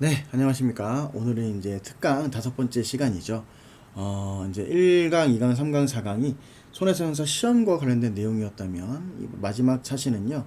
네, 안녕하십니까. 오늘은 이제 특강 5번째 시간이죠. 이제 1강, 2강, 3강, 4강이 손해서 형사 시험과 관련된 내용이었다면, 이 마지막 차시는요,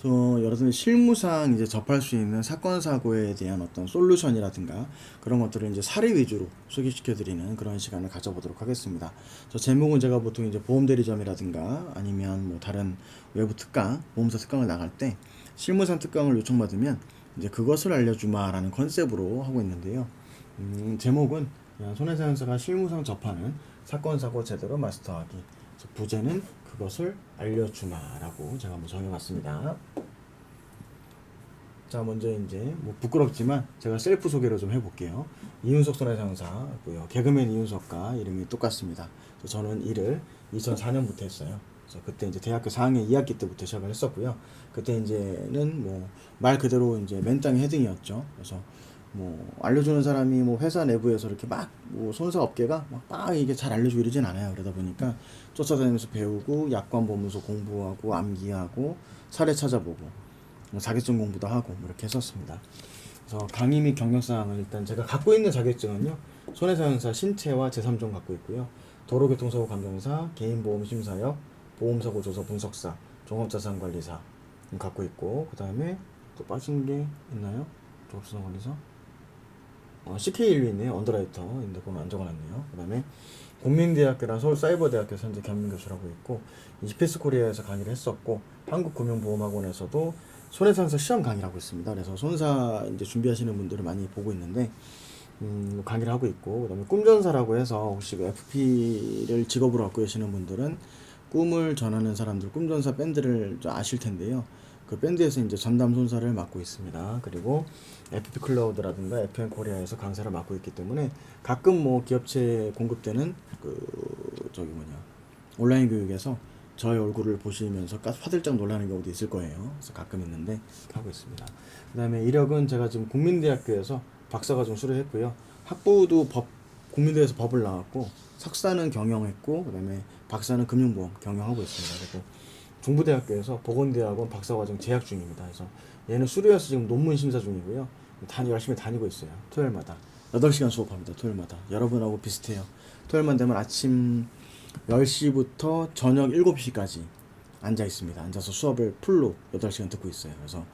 여러분들 실무상 이제 접할 수 있는 사건, 사고에 대한 어떤 솔루션이라든가 그런 것들을 이제 사례 위주로 소개시켜드리는 그런 시간을 가져보도록 하겠습니다. 저 제목은 제가 보통 이제 보험대리점이라든가 아니면 뭐 다른 외부 특강, 보험사 특강을 나갈 때 실무상 특강을 요청받으면 이제 그것을 알려주마라는 컨셉으로 하고 있는데요. 제목은 그냥 손해사 형사가 실무상 접하는 사건 사고 제대로 마스터하기. 부제는 그것을 알려주마라고 제가 한번 정해봤습니다. 자, 먼저 이제 뭐 부끄럽지만 제가 셀프 소개를 좀 해볼게요. 이윤석 손해사 형사고요. 개그맨 이윤석과 이름이 똑같습니다. 저는 일을 2004년부터 했어요. 그래서 그때 이제 대학교 4학년 2학기 때부터 시작을 했었고요. 그때 이제는 뭐 말 그대로 이제 맨땅에 헤딩이었죠. 그래서 뭐 알려주는 사람이 뭐 회사 내부에서 이렇게 막 뭐 손사 업계가 막 이게 잘 알려주고 이러진 않아요. 그러다 보니까 쫓아다니면서 배우고 약관 보면서 공부하고 암기하고 사례 찾아보고 뭐 자격증 공부도 하고 뭐 이렇게 했었습니다. 그래서 강의 및 경력사항은 일단 제가 갖고 있는 자격증은요, 손해사 형사 신체와 제3종 갖고 있고요, 도로교통사고 감정사, 개인보험심사역, 보험사고 조사 분석사, 종합자산관리사 갖고 있고, 그 다음에 또 빠진 게 있나요? 종합자산관리사? CK1위 있네요. 언더라이터인데 그건 안 적어놨네요. 그 다음에 국민대학교랑 서울사이버대학교에서 현재 겸임교수라고 있고, 이지패스코리아에서 강의를 했었고, 한국금융보험학원에서도 손해상사 시험 강의를 하고 있습니다. 그래서 손사 이제 준비하시는 분들을 많이 보고 있는데, 강의를 하고 있고, 그다음에 꿈전사라고 해서 혹시 그 FP를 직업으로 갖고 계시는 분들은 꿈을 전하는 사람들, 꿈전사 밴드를 좀 아실 텐데요. 그 밴드에서 이제 전담 손사를 맡고 있습니다. 그리고 FP 클라우드라든가 FM 코리아에서 강사를 맡고 있기 때문에 가끔 뭐 기업체 공급되는 온라인 교육에서 저의 얼굴을 보시면서 화들짝 놀라는 경우도 있을 거예요. 그래서 가끔 있는데 하고 있습니다. 그 다음에 이력은 제가 지금 국민대학교에서 박사과정 수료했고요. 학부도 국민대에서 법을 나왔고, 석사는 경영했고, 그 다음에 박사는 금융보험 경영하고 있습니다. 그리고 중부대학교에서 보건대학원 박사과정 재학 중입니다. 그래서 얘는 수료해서 지금 논문 심사 중이고요. 열심히 다니고 있어요. 토요일마다 8시간 수업합니다. 토요일마다 여러분하고 비슷해요. 토요일만 되면 아침 10시부터 저녁 7시까지 앉아 있습니다. 앉아서 수업을 풀로 8시간 듣고 있어요. 그래서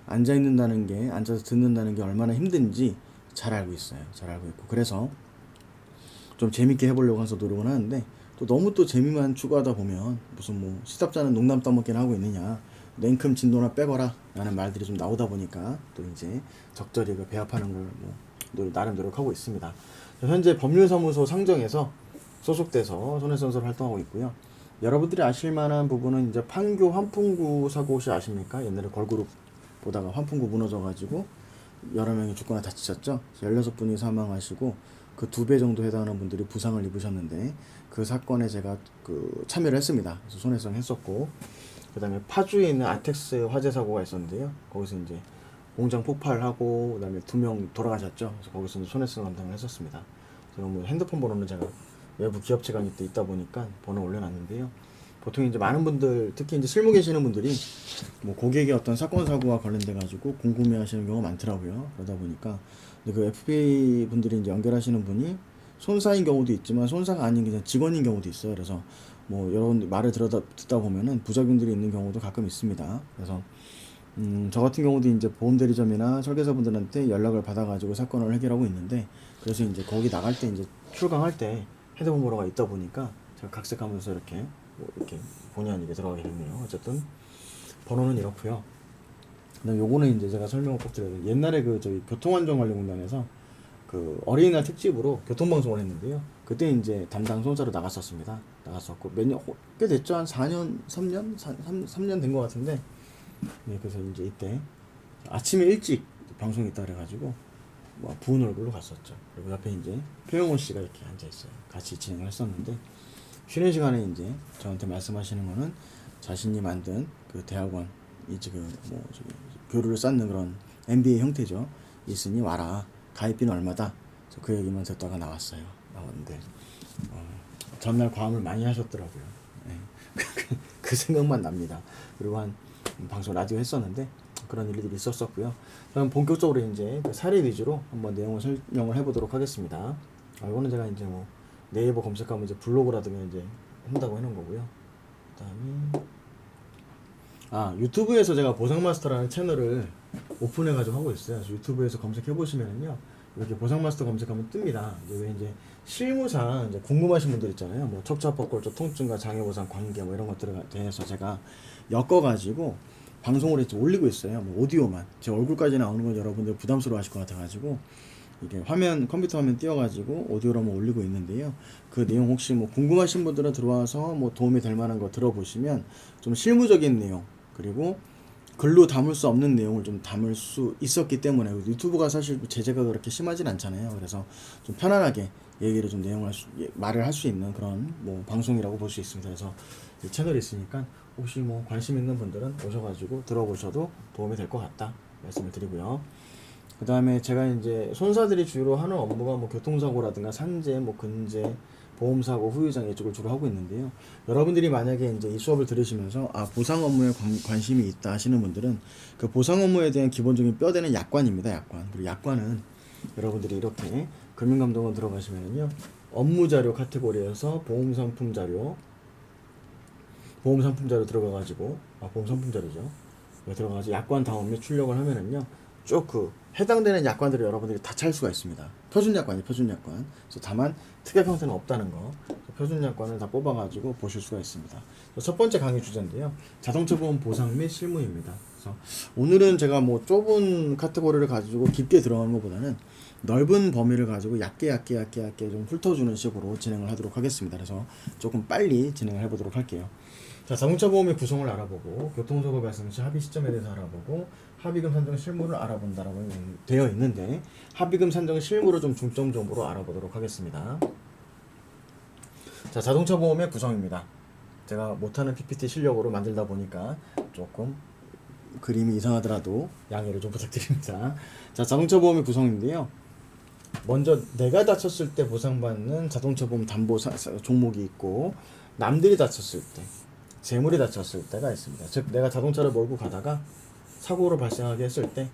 앉아서 듣는다는 게 얼마나 힘든지 잘 알고 있어요. 잘 알고 있고, 그래서 좀 재밌게 해보려고 해서 노력을 하는데, 또 너무 또 재미만 추구하다 보면 무슨 뭐 시답자는 농담 떠먹기나 하고 있느냐, 냉큼 진도나 빼거라 라는 말들이 좀 나오다 보니까 또 이제 적절히 그 배합하는 걸 나름 노력하고 있습니다. 현재 법률사무소 상정에서 소속돼서 손해선서를 활동하고 있고요. 여러분들이 아실 만한 부분은 이제 판교 환풍구 사고 혹시 아십니까? 옛날에 걸그룹 보다가 환풍구 무너져가지고 여러 명이 죽거나 다치셨죠. 16분이 사망하시고 그 2배 정도 해당하는 분들이 부상을 입으셨는데, 그 사건에 제가 참여를 했습니다. 그래서 손해성 했었고, 그 다음에 파주에 있는 아텍스 화재 사고가 있었는데요. 거기서 이제 공장 폭발하고, 그 다음에 2명 돌아가셨죠. 그래서 거기서 이제 손해성 감당을 했었습니다. 그래서 뭐 핸드폰 번호는 제가 외부 기업체 강의 때 있다 보니까 번호 올려놨는데요. 보통 이제 많은 분들, 특히 이제 실무 계시는 분들이 뭐 고객의 어떤 사건 사고와 관련돼 가지고 궁금해하시는 경우가 많더라고요. 그러다 보니까 그 FP 분들이 이제 연결하시는 분이 손사인 경우도 있지만 손사가 아닌 그냥 직원인 경우도 있어요. 그래서 뭐 여러분 말을 듣다 보면은 부작용들이 있는 경우도 가끔 있습니다. 그래서 저 같은 경우도 이제 보험대리점이나 설계사분들한테 연락을 받아가지고 사건을 해결하고 있는데, 그래서 이제 거기 나갈 때 이제 출강할 때 핸드폰 번호가 있다 보니까 제가 각색하면서 이렇게 이렇게 본의 아니게 들어가게 됐네요. 어쨌든 번호는 이렇고요. 그다음 요거는 이제 제가 설명을 꼭 드려야 돼요. 옛날에 저희 교통안전관리공단에서 그 어린이날 특집으로 교통방송을 했는데요. 그때 이제 담당 손사로 나갔었고 꽤 됐죠. 한 4년, 3년 된 것 같은데, 네, 그래서 이제 이때 아침에 일찍 방송이 있다 그래가지고 뭐 부은 얼굴로 갔었죠. 그리고 옆에 이제 표영원 씨가 이렇게 앉아 있어요. 같이 진행을 했었는데, 쉬는 시간에 이제 저한테 말씀하시는 거는 자신이 만든 그 대학원 지금 뭐 교류를 쌓는 그런 MBA 형태죠. 있으니 와라. 가입비는 얼마다. 그 얘기만 듣다가 나왔는데 전날 과음을 많이 하셨더라고요. 네. 그 생각만 납니다. 그리고 한 방송 라디오 했었는데 그런 일들이 있었었고요. 그럼 본격적으로 이제 그 사례 위주로 한번 내용을 설명을 해보도록 하겠습니다. 이거는 제가 이제 뭐 네이버 검색하면 이제 블로그라든가 이제 한다고 해놓은 거고요. 그다음에 유튜브에서 제가 보상마스터라는 채널을 오픈해가지고 하고 있어요. 그래서 유튜브에서 검색해 보시면은요, 이렇게 보상마스터 검색하면 뜹니다. 이제 실무상 이제 궁금하신 분들 있잖아요. 뭐 척추압박골절 통증과 장애보상 관계 뭐 이런 것들에 대해서 제가 엮어가지고 방송을 이제 올리고 있어요. 뭐 오디오만 제 얼굴까지 나오는 건 여러분들 부담스러워하실 것 같아가지고 이게 컴퓨터 화면 띄워가지고 오디오로만 올리고 있는데요. 그 내용 혹시 뭐 궁금하신 분들은 들어와서 뭐 도움이 될 만한 거 들어보시면 좀 실무적인 내용, 그리고 글로 담을 수 없는 내용을 좀 담을 수 있었기 때문에, 유튜브가 사실 제재가 그렇게 심하진 않잖아요. 그래서 좀 편안하게 얘기를 좀 말을 할 수 있는 그런 뭐 방송이라고 볼 수 있습니다. 그래서 이 채널이 있으니까 혹시 뭐 관심 있는 분들은 오셔가지고 들어보셔도 도움이 될 것 같다 말씀을 드리고요. 그 다음에 제가 이제 손사들이 주로 하는 업무가 뭐 교통사고라든가 산재, 뭐 근재, 보험사고, 후유장 이쪽을 주로 하고 있는데요. 여러분들이 만약에 이제 이 수업을 들으시면서 보상 업무에 관심이 있다 하시는 분들은 그 보상 업무에 대한 기본적인 뼈대는 약관입니다. 약관. 그리고 약관은 여러분들이 이렇게 금융감독원 들어가시면요, 업무자료 카테고리에서 보험상품 자료 들어가가지고 보험상품 자료죠. 들어가서 약관 다음에 출력을 하면은요, 쭉 그 해당되는 약관들을 여러분들이 다 찾을 수가 있습니다. 표준 약관이 표준 약관. 그래서 다만 특약 형태는 없다는 거. 표준 약관을 다 뽑아가지고 보실 수가 있습니다. 첫 번째 강의 주제인데요, 자동차 보험 보상 및 실무입니다. 그래서 오늘은 제가 뭐 좁은 카테고리를 가지고 깊게 들어가는 것보다는 넓은 범위를 가지고 얕게 좀 훑어주는 식으로 진행을 하도록 하겠습니다. 그래서 조금 빨리 진행을 해보도록 할게요. 자, 자동차 보험의 구성을 알아보고, 교통사고 발생 시 합의 시점에 대해서 알아보고, 합의금 산정 실무를 알아본다라고 되어 있는데, 합의금 산정 실무를 좀 중점적으로 알아보도록 하겠습니다. 자, 자동차 보험의 구성입니다. 제가 못하는 PPT 실력으로 만들다 보니까 조금 그림이 이상하더라도 양해를 좀 부탁드립니다. 자, 자동차 보험의 구성인데요, 먼저 내가 다쳤을 때 보상받는 자동차 보험 담보 종목이 있고, 남들이 다쳤을 때, 재물이 다쳤을 때가 있습니다. 즉, 내가 자동차를 몰고 가다가 사고로 발생하게 했을 때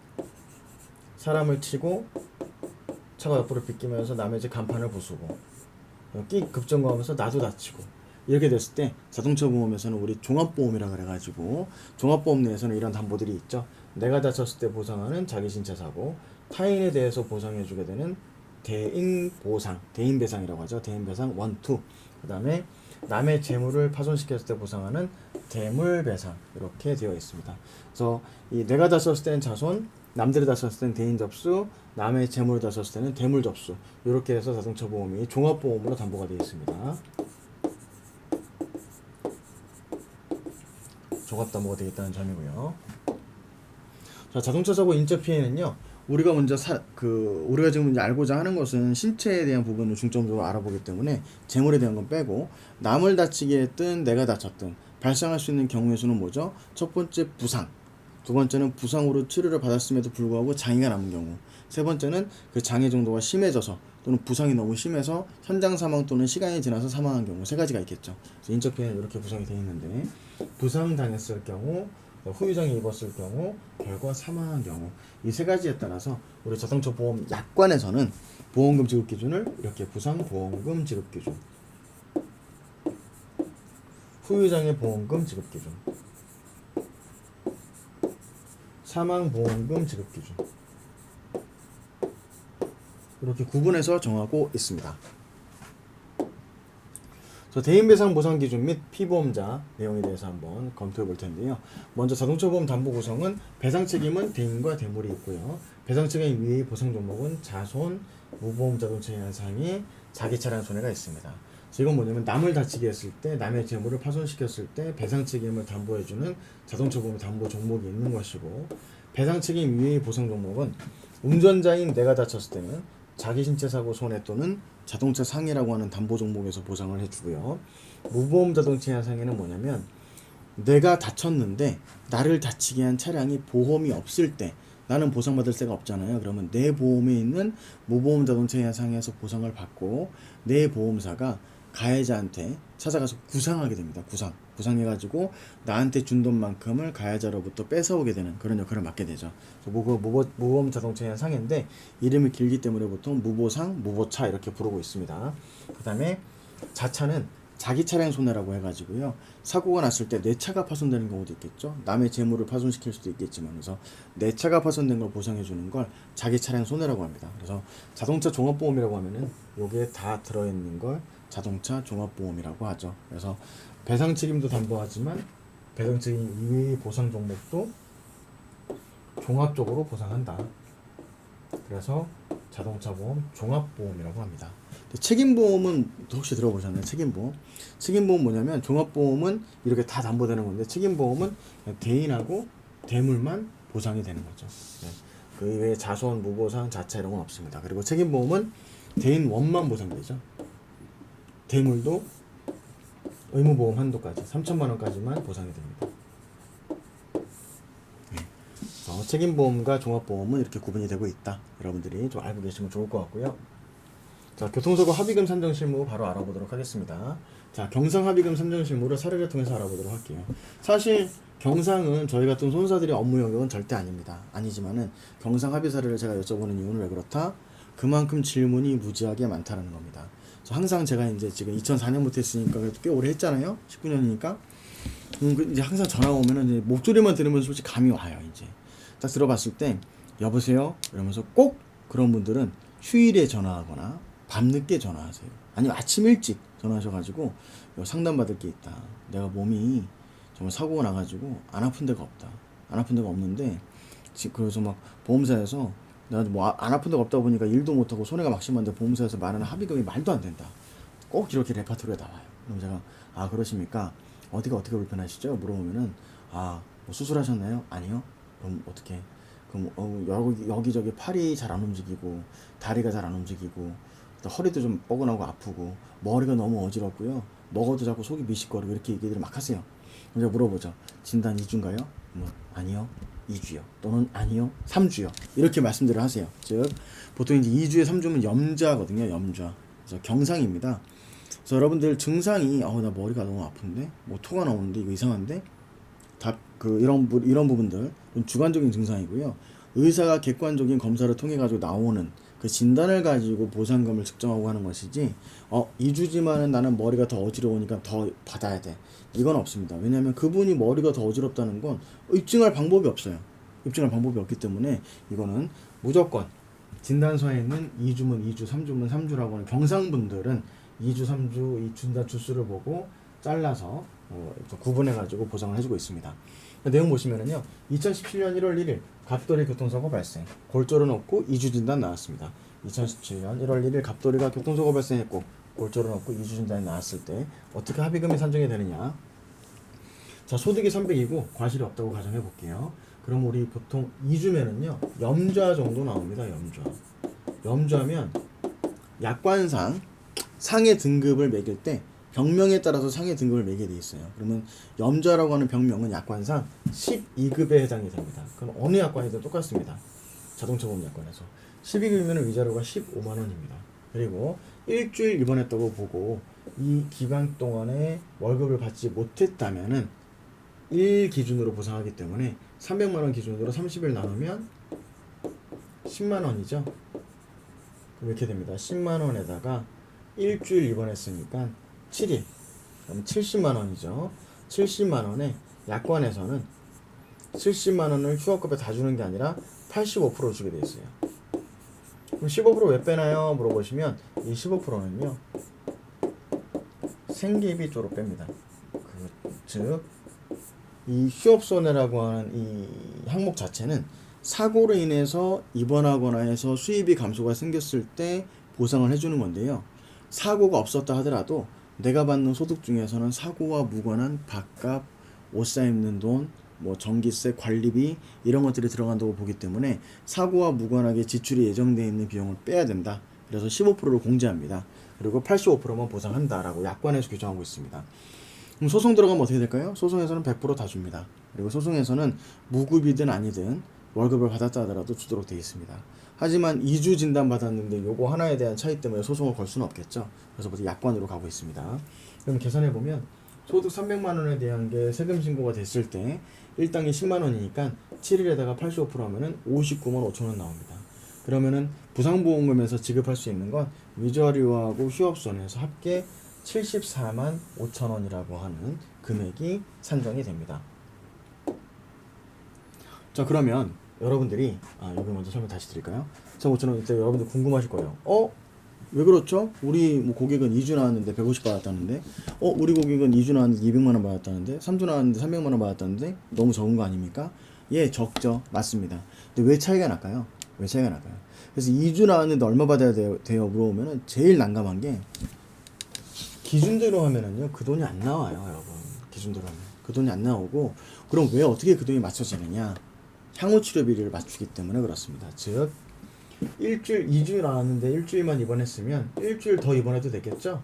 사람을 치고 차가 옆으로 비끼면서 남의 집 간판을 부수고 급정거하면서 나도 다치고 이렇게 됐을 때 자동차 보험에서는 우리 종합보험이라 그래가지고 종합보험 내에서는 이런 담보들이 있죠. 내가 다쳤을 때 보상하는 자기신체 사고, 타인에 대해서 보상해주게 되는 대인보상, 대인배상이라고 하죠. 대인배상 1, 2. 그 다음에 남의 재물을 파손시켰을 때 보상하는 대물배상, 이렇게 되어 있습니다. 그래서 이 내가 다쳤을 때는 자손, 남들이 다쳤을 때는 대인 접수, 남의 재물을 다쳤을 때는 대물 접수, 이렇게 해서 자동차 보험이 종합보험으로 담보가 되어 있습니다. 종합담보가 되겠다는 점이고요. 자, 자동차 사고 인적 피해는요, 우리가 먼저 우리가 지금 이제 알고자 하는 것은 신체에 대한 부분을 중점적으로 알아보기 때문에 재물에 대한 건 빼고, 남을 다치게 했든 내가 다쳤든 발생할 수 있는 경우의 수는 뭐죠? 첫 번째 부상, 두 번째는 부상으로 치료를 받았음에도 불구하고 장애가 남은 경우, 세 번째는 그 장애 정도가 심해져서 또는 부상이 너무 심해서 현장 사망 또는 시간이 지나서 사망한 경우, 세 가지가 있겠죠. 그래서 인적 피해는 이렇게 구성이 되어 있는데, 부상 당했을 경우, 후유장애 입었을 경우, 결과 사망한 경우, 이 세 가지에 따라서 우리 자동차 보험 약관에서는 보험금 지급 기준을 이렇게 부상 보험금 지급 기준, 후유장애 보험금 지급 기준, 사망 보험금 지급 기준, 이렇게 구분해서 정하고 있습니다. 대인배상 보상 기준 및 피보험자 내용에 대해서 한번 검토해 볼 텐데요. 먼저 자동차 보험 담보 구성은 배상 책임은 대인과 대물이 있고요. 배상 책임 위의 보상 종목은 자손, 무보험 자동차 양상이 자기 차량 손해가 있습니다. 이건 뭐냐면 남을 다치게 했을 때, 남의 재물을 파손시켰을 때 배상 책임을 담보해주는 자동차 보험 담보 종목이 있는 것이고, 배상 책임 위의 보상 종목은 운전자인 내가 다쳤을 때는 자기 신체 사고 손해 또는 자동차 상해라고 하는 담보 종목에서 보상을 해주고요. 무보험 자동차 상해는 뭐냐면 내가 다쳤는데 나를 다치게 한 차량이 보험이 없을 때 나는 보상받을 새가 없잖아요. 그러면 내 보험에 있는 무보험 자동차 상해에서 보상을 받고 내 보험사가 가해자한테 찾아가서 구상하게 됩니다. 구상해가지고 나한테 준 돈만큼을 가해자로부터 뺏어오게 되는 그런 역할을 맡게 되죠. 무보험 자동차의 상해인데 이름이 길기 때문에 보통 무보상, 무보차 이렇게 부르고 있습니다. 그 다음에 자차는 자기 차량 손해라고 해가지고요. 사고가 났을 때 내 차가 파손되는 경우도 있겠죠. 남의 재물을 파손시킬 수도 있겠지만, 그래서 내 차가 파손된 걸 보상해 주는 걸 자기 차량 손해라고 합니다. 그래서 자동차 종합보험이라고 하면은 여기에 다 들어있는 걸 자동차 종합보험이라고 하죠. 그래서 배상 책임도 담보하지만 배상 책임 이외의 보상 종목도 종합적으로 보상한다. 그래서 자동차 보험 종합보험이라고 합니다. 책임보험은 혹시 들어보셨나요? 책임보험 뭐냐면 종합보험은 이렇게 다 담보되는 건데 책임보험은 대인하고 대물만 보상이 되는 거죠. 네. 그 이외에 자손, 무보상, 자차 이런 건 없습니다. 그리고 책임보험은 대인 원만 보상되죠. 대물도 의무보험 한도까지 3천만 원까지만 보상이 됩니다. 책임보험과 종합보험은 이렇게 구분이 되고 있다. 여러분들이 좀 알고 계시면 좋을 것 같고요. 자, 교통사고 합의금 산정 실무 바로 알아보도록 하겠습니다. 자, 경상 합의금 산정 실무를 사례를 통해서 알아보도록 할게요. 사실 경상은 저희 같은 손사들의 업무 영역은 절대 아닙니다. 아니지만은 경상 합의 사례를 제가 여쭤보는 이유는 왜 그렇다? 그만큼 질문이 무지하게 많다는 겁니다. 항상 제가 이제 지금 2004년부터 했으니까 그래도 꽤 오래 했잖아요. 19년이니까. 이제 항상 전화 오면은 이제 목소리만 들으면 솔직히 감이 와요. 이제 딱 들어봤을 때 여보세요? 이러면서 꼭 그런 분들은 휴일에 전화하거나 밤늦게 전화하세요. 아니면 아침 일찍 전화하셔가지고 상담받을 게 있다. 내가 몸이 정말 사고가 나가지고 안 아픈 데가 없다. 안 아픈 데가 없는데 그래서 막 보험사에서 내가 뭐 안 아픈 데가 없다 보니까 일도 못하고 손해가 막심한데 보험사에서 말하는 합의금이 말도 안 된다. 꼭 이렇게 레파토리에 나와요. 그럼 제가 아 그러십니까? 어디가 어떻게 불편하시죠? 물어보면은 아 뭐 수술하셨나요? 아니요. 그럼 어떻게? 그럼 여기저기 팔이 잘 안 움직이고 다리가 잘 안 움직이고 허리도 좀 뻐근하고 아프고 머리가 너무 어지럽고요. 먹어도 자꾸 속이 미식거리고 이렇게 얘기들을 막 하세요. 그래서 물어보죠. 진단 2주인가요? 뭐 아니요. 2주요. 또는 아니요. 3주요. 이렇게 말씀들을 하세요. 즉 보통 이제 2주에 3주면 염좌거든요. 염좌. 그래서 경상입니다. 그래서 여러분들 증상이 나 머리가 너무 아픈데 뭐 토가 나오는데 이거 이상한데 이런 부분들 주관적인 증상이고요. 의사가 객관적인 검사를 통해 가지고 나오는 그 진단을 가지고 보상금을 측정하고 하는 것이지 2주지만은 나는 머리가 더 어지러우니까 더 받아야 돼. 이건 없습니다. 왜냐하면 그분이 머리가 더 어지럽다는 건 입증할 방법이 없어요. 입증할 방법이 없기 때문에 이거는 무조건 진단서에 있는 2주면 2주, 3주면 3주라고 하는 경상분들은 2주, 3주 이 진단 주수를 보고 잘라서 구분해가지고 보상을 해주고 있습니다. 내용 보시면은요, 2017년 1월 1일 갑돌이 교통사고 발생, 골절은 없고 2주 진단 나왔습니다. 2017년 1월 1일 갑돌이가 교통사고 발생했고 골절은 없고 2주 진단이 나왔을 때 어떻게 합의금이 산정이 되느냐? 자, 소득이 300이고 과실이 없다고 가정해 볼게요. 그럼 우리 보통 2주면은요 염좌 정도 나옵니다. 염좌면 약관상 상해 등급을 매길 때 병명에 따라서 상해 등급을 매게 돼 있어요. 그러면 염좌라고 하는 병명은 약관상 12급에 해당이 됩니다. 그럼 어느 약관이든 똑같습니다. 자동차 보험 약관에서 12급이면 위자료가 15만 원입니다. 그리고 일주일 입원했다고 보고 이 기간 동안에 월급을 받지 못했다면은 1 기준으로 보상하기 때문에 300만 원 기준으로 30일 나누면 10만 원이죠. 그럼 이렇게 됩니다. 10만 원에다가 일주일 입원했으니까 7일. 그럼 70만 원이죠. 70만 원에 약관에서는 70만 원을 휴가급에 다 주는 게 아니라 85% 주게 돼 있어요. 그럼 15% 왜 빼나요? 물어보시면 이 15%는요. 생계비 쪽으로 뺍니다. 즉 이 휴업손해라고 하는 이 항목 자체는 사고로 인해서 입원하거나 해서 수입이 감소가 생겼을 때 보상을 해주는 건데요. 사고가 없었다 하더라도 내가 받는 소득 중에서는 사고와 무관한 밥값, 옷 사 입는 돈, 뭐 전기세, 관리비 이런 것들이 들어간다고 보기 때문에 사고와 무관하게 지출이 예정되어 있는 비용을 빼야 된다. 그래서 15%를 공제합니다. 그리고 85%만 보상한다라고 약관에서 규정하고 있습니다. 그럼 소송 들어가면 어떻게 될까요? 소송에서는 100% 다 줍니다. 그리고 소송에서는 무급이든 아니든 월급을 받았다 하더라도 주도록 되어 있습니다. 하지만 2주 진단 받았는데 요거 하나에 대한 차이 때문에 소송을 걸 수는 없겠죠. 그래서 모두 약관으로 가고 있습니다. 그럼 계산해 보면 소득 300만 원에 대한 게 세금 신고가 됐을 때 일당이 10만 원이니까 7일에다가 85% 하면은 59만 5천 원 나옵니다. 그러면은 부상보험금에서 지급할 수 있는 건 위자료하고 휴업손해에서 합계 74만 5천 원이라고 하는 금액이 산정이 됩니다. 자, 그러면 여러분들이 여기 먼저 설명 다시 드릴까요? 5,500원 이때 여러분들 궁금하실 거예요. 왜 그렇죠? 우리 뭐 고객은 2주 나왔는데 150 받았다는데, 우리 고객은 2주 나왔는데 200만 원 받았다는데, 3주 나왔는데 300만 원 받았다는데 너무 적은 거 아닙니까? 예, 적죠. 맞습니다. 근데 왜 차이가 날까요? 왜 차이가 날까요? 그래서 2주 나왔는데 얼마 받아야 돼요? 물어보면은 제일 난감한 게 기준대로 하면은요 그 돈이 안 나와요, 여러분. 기준대로 하면 그 돈이 안 나오고, 그럼 왜 어떻게 그 돈이 맞춰지느냐? 향후치료 비리를 맞추기 때문에 그렇습니다. 즉 일주일 2주 나왔는데 일주일만 입원했으면 일주일 더 입원해도 되겠죠?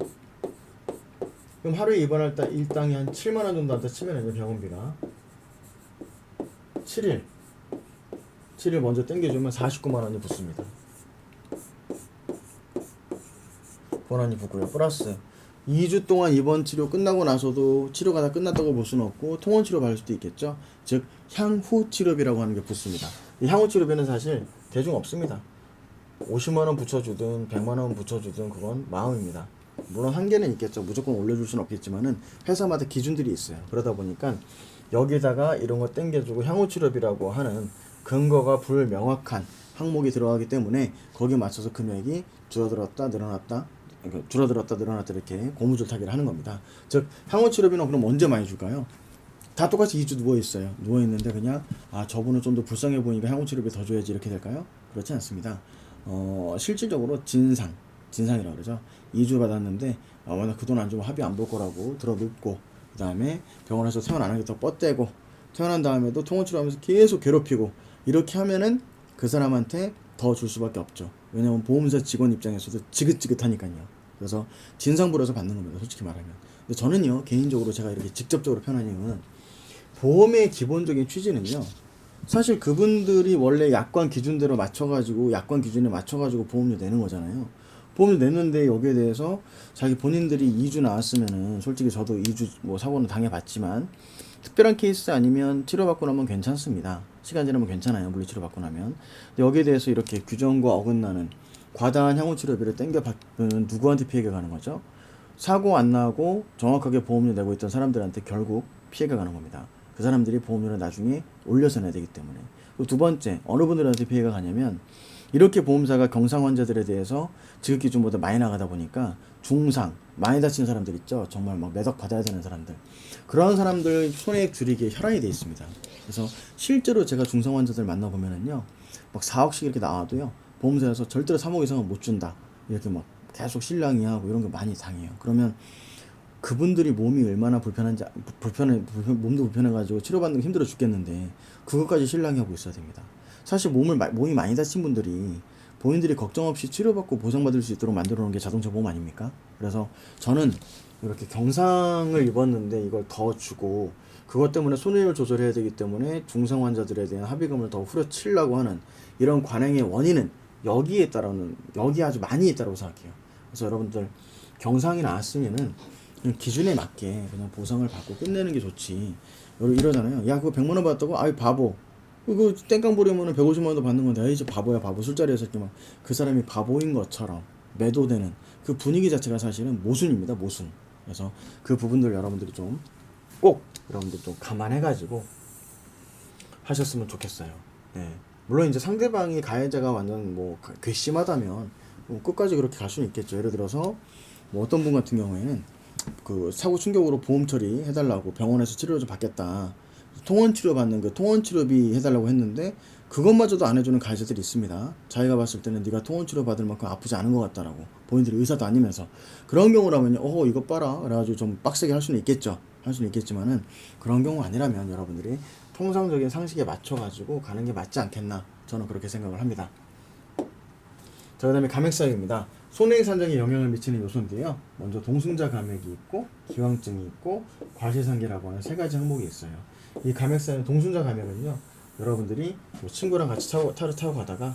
그럼 하루에 입원할 때 일당이 한 7만 원 정도 한다 치면은요, 병원비가 7일 먼저 땡겨주면 49만 원이 붙습니다. 권한이 붙고요. 플러스 2주 동안 입원 치료 끝나고 나서도 치료가 다 끝났다고 볼 수는 없고 통원 치료 받을 수도 있겠죠. 즉 향후 치료비라고 하는 게 붙습니다. 이 향후 치료비는 사실 대중 없습니다. 50만 원 붙여주든 100만 원 붙여주든 그건 마음입니다. 물론 한계는 있겠죠. 무조건 올려줄 수는 없겠지만은 회사마다 기준들이 있어요. 그러다 보니까 여기다가 이런 거 땡겨주고 향후 치료비라고 하는 근거가 불명확한 항목이 들어가기 때문에 거기에 맞춰서 금액이 줄어들었다 늘어났다, 그러니까 줄어들었다 늘어났다 이렇게 고무줄타기를 하는 겁니다. 즉 향후 치료비는 그럼 언제 많이 줄까요? 다 똑같이 2주 누워있어요. 누워있는데 그냥 저분은 좀 더 불쌍해 보이니까 향후 치료비 더 줘야지 이렇게 될까요? 그렇지 않습니다. 실질적으로 진상이라고 그러죠. 2주 받았는데 나 그 돈 안 주면 합의 안 볼 거라고 들어눕고, 그 다음에 병원에서 퇴원 안 하겠다고 뻗대고, 퇴원한 다음에도 통원 치료하면서 계속 괴롭히고, 이렇게 하면은 그 사람한테 더 줄 수밖에 없죠. 왜냐면 보험사 직원 입장에서도 지긋지긋하니까요. 그래서 진상부려서 받는 겁니다, 솔직히 말하면. 근데 저는요 개인적으로 제가 이렇게 직접적으로 편한 이유는 보험의 기본적인 취지는요, 사실 그분들이 원래 약관 기준대로 맞춰가지고 약관 기준에 맞춰가지고 보험료 내는 거잖아요. 보험료 내는데 여기에 대해서 자기 본인들이 2주 나왔으면은, 솔직히 저도 2주 뭐 사고는 당해봤지만 특별한 케이스 아니면 치료받고 나면 괜찮습니다. 시간 지나면 괜찮아요, 물리치료받고 나면. 근데 여기에 대해서 이렇게 규정과 어긋나는 과다한 향후치료비를 땡겨받으면 누구한테 피해가 가는 거죠? 사고 안 나고 정확하게 보험료 내고 있던 사람들한테 결국 피해가 가는 겁니다. 그 사람들이 보험료를 나중에 올려서 내야 되기 때문에. 그리고 두 번째, 어느 분들한테 피해가 가냐면, 이렇게 보험사가 경상 환자들에 대해서 지급 기준보다 많이 나가다 보니까 중상, 많이 다친 사람들 있죠. 정말 막 매덕 받아야 되는 사람들. 그런 사람들 손해액 줄이기에 혈안이 되어 있습니다. 그래서 실제로 제가 중상 환자들 만나보면은요, 막 4억씩 이렇게 나와도요, 보험사에서 절대로 3억 이상은 못 준다, 이렇게 막 계속 실랑이하고 이런 거 많이 당해요. 그러면 그분들이 몸이 얼마나 몸도 불편해가지고 치료받는 게 힘들어 죽겠는데 그것까지 실랑이하고 있어야 됩니다. 사실 몸이 많이 다친 분들이 본인들이 걱정 없이 치료받고 보상받을 수 있도록 만들어 놓은 게 자동차 보험 아닙니까? 그래서 저는 이렇게 경상을 입었는데 이걸 더 주고, 그것 때문에 손해율 조절해야 되기 때문에 중상 환자들에 대한 합의금을 더 후려치려고 하는 이런 관행의 원인은 여기에 아주 많이 있다고 생각해요. 그래서 여러분들 경상이 나왔으면은 그냥 기준에 맞게 그냥 보상을 받고 끝내는 게 좋지. 이러잖아요. 야, 그거 100만 원 받았다고? 아이 바보. 그거 땡깡 부리면은 150만 원도 받는 건데, 아이 저 바보야 바보. 술자리에서 이렇게 막 그 사람이 바보인 것처럼 매도되는 그 분위기 자체가 사실은 모순입니다, 모순. 그래서 그 부분들 여러분들이 꼭 여러분들 좀 감안해가지고 하셨으면 좋겠어요. 네. 물론 이제 상대방이 가해자가 완전 뭐 괘씸하다면 뭐 끝까지 그렇게 갈 수는 있겠죠. 예를 들어서 뭐 어떤 분 같은 경우에는 그 사고 충격으로 보험 처리 해달라고 병원에서 치료를 좀 받겠다, 통원 치료 받는 그 통원 치료비 해달라고 했는데 그것마저도 안 해주는 가해자들이 있습니다. 자기가 봤을 때는 네가 통원 치료 받을 만큼 아프지 않은 것 같다라고, 본인들이 의사도 아니면서. 그런 경우라면요, 이거 봐라 그래가지고 좀 빡세게 할 수는 있겠죠. 할 수는 있겠지만은 그런 경우 아니라면 여러분들이 통상적인 상식에 맞춰가지고 가는 게 맞지 않겠나, 저는 그렇게 생각을 합니다. 자, 그 다음에 감액사유입니다. 손해액 산정에 영향을 미치는 요소인데요. 먼저 동승자 감액이 있고 기왕증이 있고 과실상계라고 하는 세 가지 항목이 있어요. 이 감액사유 동승자 감액은요, 여러분들이 뭐 친구랑 같이 차를 타고 가다가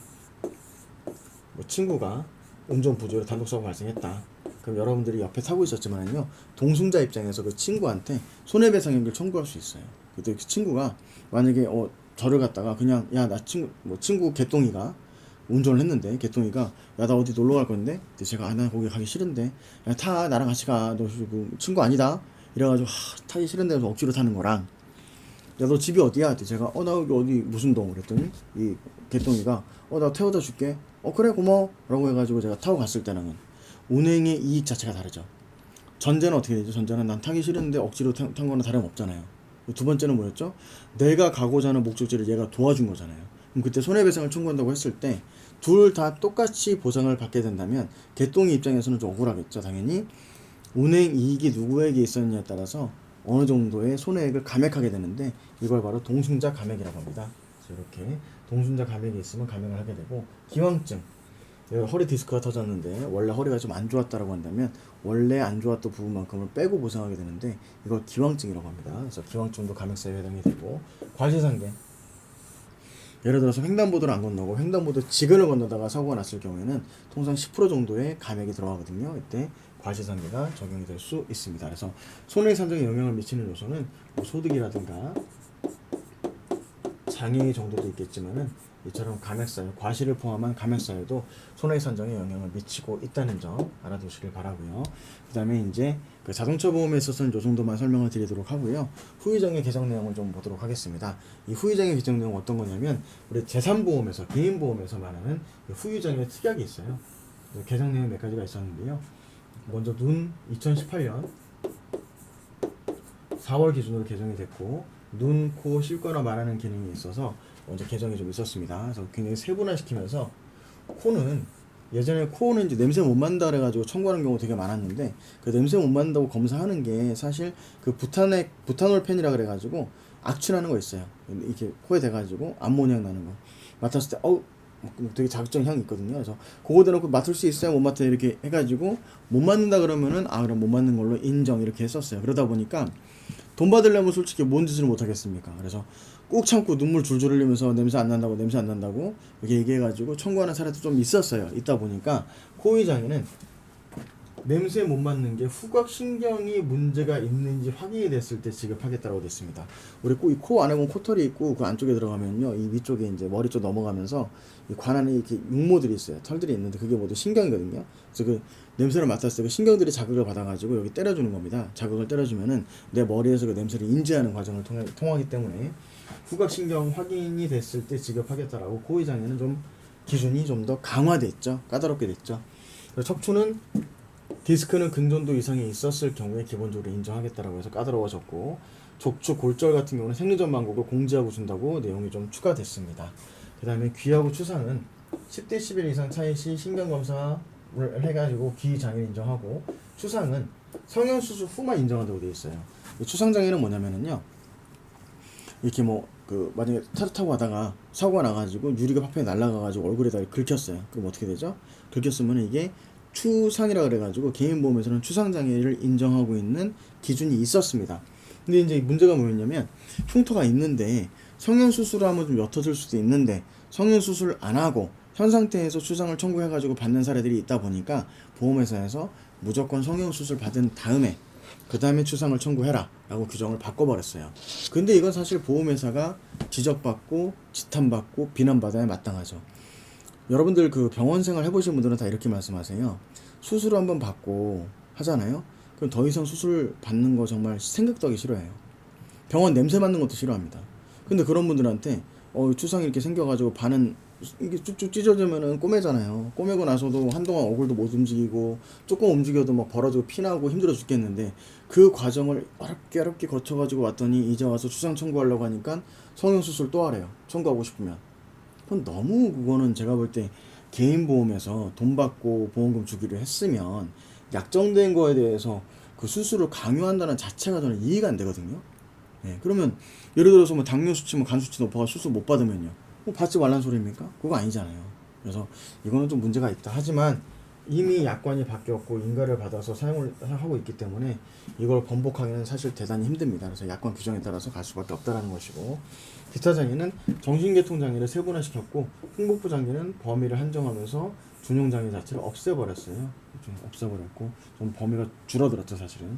뭐 친구가 운전 부조로 단독사고 발생했다. 그럼 여러분들이 옆에 타고 있었지만요, 동승자 입장에서 그 친구한테 손해배상액을 청구할 수 있어요. 그때 그 친구가 만약에 저를 갖다가 그냥 야 나 친구 개똥이가 운전을 했는데, 개똥이가 야 나 어디 놀러 갈 건데, 근데 제가 나 거기 가기 싫은데, 야 타 나랑 같이 가, 너 그 친구 아니다 이래가지고 타기 싫은데 해서 억지로 타는 거랑, 야 너 집이 어디야? 그때 제가 나 여기 어디 무슨 동 그랬더니 이 개똥이가 나 태워다 줄게, 그래 고마워 라고 해가지고 제가 타고 갔을 때랑은 운행의 이익 자체가 다르죠. 전제는 어떻게 되죠? 전제는 난 타기 싫은데 억지로 탄 거나 다름없잖아요. 두 번째는 뭐였죠? 내가 가고자 하는 목적지를 얘가 도와준 거잖아요. 그럼 그때 손해배상을 청구한다고 했을 때 둘 다 똑같이 보상을 받게 된다면 개똥이 입장에서는 좀 억울하겠죠. 당연히 운행 이익이 누구에게 있었느냐에 따라서 어느 정도의 손해액을 감액하게 되는데, 이걸 바로 동승자 감액이라고 합니다. 이렇게 동승자 감액이 있으면 감액을 하게 되고, 기왕증, 허리 디스크가 터졌는데 원래 허리가 좀 안 좋았다라고 한다면 원래 안 좋았던 부분만큼을 빼고 보상하게 되는데, 이걸 기왕증이라고 합니다. 그래서 기왕증도 감액사에 해당이 되고, 과실상계, 예를 들어서 횡단보도를 안 건너고 횡단보도 직원을 건너다가 사고가 났을 경우에는 통상 10% 정도의 감액이 들어가거든요. 이때 과실상계가 적용이 될 수 있습니다. 그래서 손해산정에 영향을 미치는 요소는 뭐 소득이라든가 장애 정도도 있겠지만은, 이처럼 감액사유, 과실을 포함한 감액사유도 손해산정에 영향을 미치고 있다는 점 알아두시길 바라고요. 그 다음에 이제 그 자동차 보험에 있어서는 이 정도만 설명을 드리도록 하고요. 후유장애 개정 내용을 좀 보도록 하겠습니다. 이 후유장애 개정 내용은 어떤 거냐면, 우리 재산보험에서, 개인보험에서 말하는 후유장애 특약이 있어요. 개정 내용 몇 가지가 있었는데요. 먼저 눈 2018년 4월 기준으로 개정이 됐고, 눈, 코, 쉴거나 말하는 기능이 있어서 먼저 개정이 좀 있었습니다. 그래서 굉장히 세분화시키면서, 코는 예전에 코는 이제 냄새 못 맡는다 그래가지고 청구하는 경우 되게 많았는데, 그 냄새 못 맡는다고 검사하는 게 사실 그 부탄올 펜이라 그래가지고 악취나는 거 있어요. 이렇게 코에 대가지고 암모니아 나는 거 맡았을 때 되게 자극적인 향이 있거든요. 그래서 그거 대놓고 맡을 수 있어요, 못 맡아요 이렇게 해가지고 못 맡는다 그러면은 그럼 못 맡는 걸로 인정 이렇게 했었어요. 그러다 보니까 돈 받으려면 솔직히 뭔 짓을 못 하겠습니까? 그래서 꾹 참고 눈물 줄줄 흘리면서 냄새 안 난다고 이렇게 얘기해가지고 청구하는 사례도 좀 있었어요. 있다 보니까 코의장애는 냄새 못 맡는 게 후각신경이 문제가 있는지 확인이 됐을 때 지급하겠다라고 됐습니다. 우리 코 안에 보면 코털이 있고, 그 안쪽에 들어가면요, 이 위쪽에 이제 머리 쪽 넘어가면서 이 관 안에 이렇게 육모들이 있어요. 털들이 있는데 그게 모두 신경이거든요. 그래서 그 냄새를 맡았을 때 그 신경들이 자극을 받아가지고 여기 때려주는 겁니다. 자극을 때려주면은 내 머리에서 그 냄새를 인지하는 과정을 통하기 때문에 후각신경 확인이 됐을 때 지급하겠다라고, 코의장애는 좀 기준이 좀 더 강화됐죠. 까다롭게 됐죠. 그래서 척추는, 디스크는 근전도 이상이 있었을 경우에 기본적으로 인정하겠다라고 해서 까다로워졌고, 족추, 골절 같은 경우는 생리전 방법을 공지하고 준다고 내용이 좀 추가됐습니다. 그 다음에 귀하고 추상은 10대 11 이상 차이 시 신경검사를 해가지고 귀 장애를 인정하고, 추상은 성형수술 후만 인정한다고 되어 있어요. 추상장애는 뭐냐면은요, 이렇게 만약에 차를 타고 가다가 사고가 나가지고 유리가 팍팍 날아가가지고 얼굴에다 긁혔어요. 그럼 어떻게 되죠? 긁혔으면 이게 추상이라 그래가지고 개인보험에서는 추상장애를 인정하고 있는 기준이 있었습니다. 근데 이제 문제가 뭐였냐면, 흉터가 있는데 성형수술을 하면 좀 옅어질 수도 있는데 성형수술 안 하고 현 상태에서 추상을 청구해가지고 받는 사례들이 있다 보니까 보험회사에서 무조건 성형수술 받은 다음에 그 다음에 추상을 청구해라 라고 규정을 바꿔버렸어요. 근데 이건 사실 보험회사가 지적받고 지탄받고 비난받아야 마땅하죠. 여러분들 그 병원 생활 해보신 분들은 다 이렇게 말씀하세요. 수술 한번 받고 하잖아요. 그럼 더 이상 수술 받는 거 정말 생각도 하기 싫어해요. 병원 냄새 맡는 것도 싫어합니다. 근데 그런 분들한테 추상이 이렇게 생겨가지고 반은 이게 쭉쭉 찢어지면은 꼬매잖아요. 꼬매고 나서도 한동안 얼굴도 못 움직이고, 조금 움직여도 막 벌어지고 피나고 힘들어 죽겠는데, 그 과정을 어렵게 거쳐가지고 왔더니 이제 와서 추상 청구하려고 하니까 성형수술 또 하래요. 청구하고 싶으면. 그거는 제가 볼 때 개인보험에서 돈 받고 보험금 주기로 했으면 약정된 거에 대해서 그 수술을 강요한다는 자체가 저는 이해가 안 되거든요. 그러면 예를 들어서 당뇨 수치, 간 수치 높아가 수술 못 받으면요, 받지 말란 소리입니까? 그거 아니잖아요. 그래서 이거는 좀 문제가 있다. 하지만 이미 약관이 바뀌었고 인가를 받아서 사용을 하고 있기 때문에 이걸 번복하기는 사실 대단히 힘듭니다. 그래서 약관 규정에 따라서 갈 수밖에 없다라는 것이고, 기타 장애는 정신계통 장애를 세분화시켰고 흥복부 장애는 범위를 한정하면서 준용 장애 자체를 없애버렸어요. 좀 없애버렸고 좀 범위가 줄어들었죠 사실은.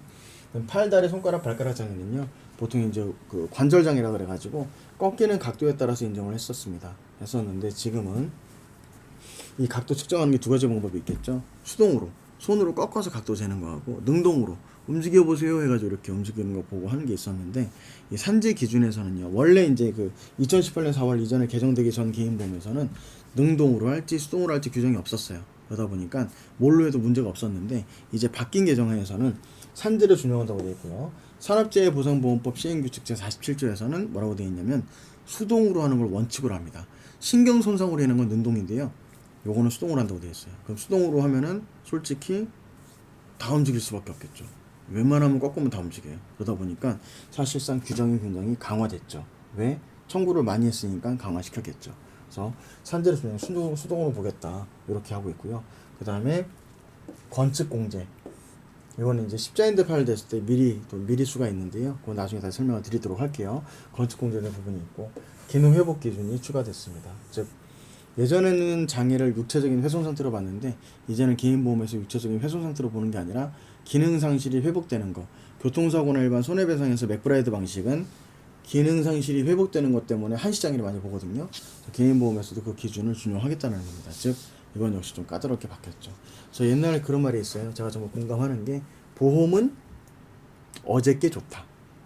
팔, 다리, 손가락, 발가락 장애는요 보통 이제 그 관절 장애라 그래가지고 꺾이는 각도에 따라서 인정을 했었는데 지금은 이 각도 측정하는 게 두 가지 방법이 있겠죠. 수동으로 손으로 꺾어서 각도 재는 거하고 능동으로 움직여 보세요 해가지고 이렇게 움직이는 거 보고 하는 게 있었는데, 이 산재 기준에서는요 원래 이제 그 2018년 4월 이전에 개정되기 전 개인보험에서는 능동으로 할지 수동으로 할지 규정이 없었어요. 그러다 보니까 뭘로 해도 문제가 없었는데, 이제 바뀐 개정안에서는 산재를 준용한다고 되어 있고요. 산업재해보상보험법 시행규칙 제47조에서는 뭐라고 되어 있냐면 수동으로 하는 걸 원칙으로 합니다. 신경손상으로 하는 건 능동인데요, 요거는 수동으로 한다고 되어 있어요. 그럼 수동으로 하면은 솔직히 다 움직일 수밖에 없겠죠. 웬만하면 꺾으면 다 움직여요. 그러다 보니까 사실상 규정이 굉장히 강화됐죠. 왜? 청구를 많이 했으니까 강화시켰겠죠. 그래서 산재를 그냥 수동으로 보겠다 이렇게 하고 있고요. 그 다음에 건축공제, 이거는 이제 십자인대 파열됐을 때 미리수가 있는데요. 그건 나중에 다시 설명을 드리도록 할게요. 건축공제된 부분이 있고, 기능회복 기준이 추가됐습니다. 즉 예전에는 장애를 육체적인 훼손 상태로 봤는데 이제는 개인보험에서 육체적인 훼손 상태로 보는 게 아니라 기능상실이 회복되는 거. 교통사고나 일반 손해배상에서 맥브라이드 방식은 기능상실이 회복되는 것 때문에 한시장애를 많이 보거든요. 개인보험에서도 그 기준을 준용하겠다는 겁니다. 즉 이건 역시 좀 까다롭게 바뀌었죠. 그래서 옛날에 그런 말이 있어요. 제가 정말 공감하는 게, 보험은 어제께 좋다.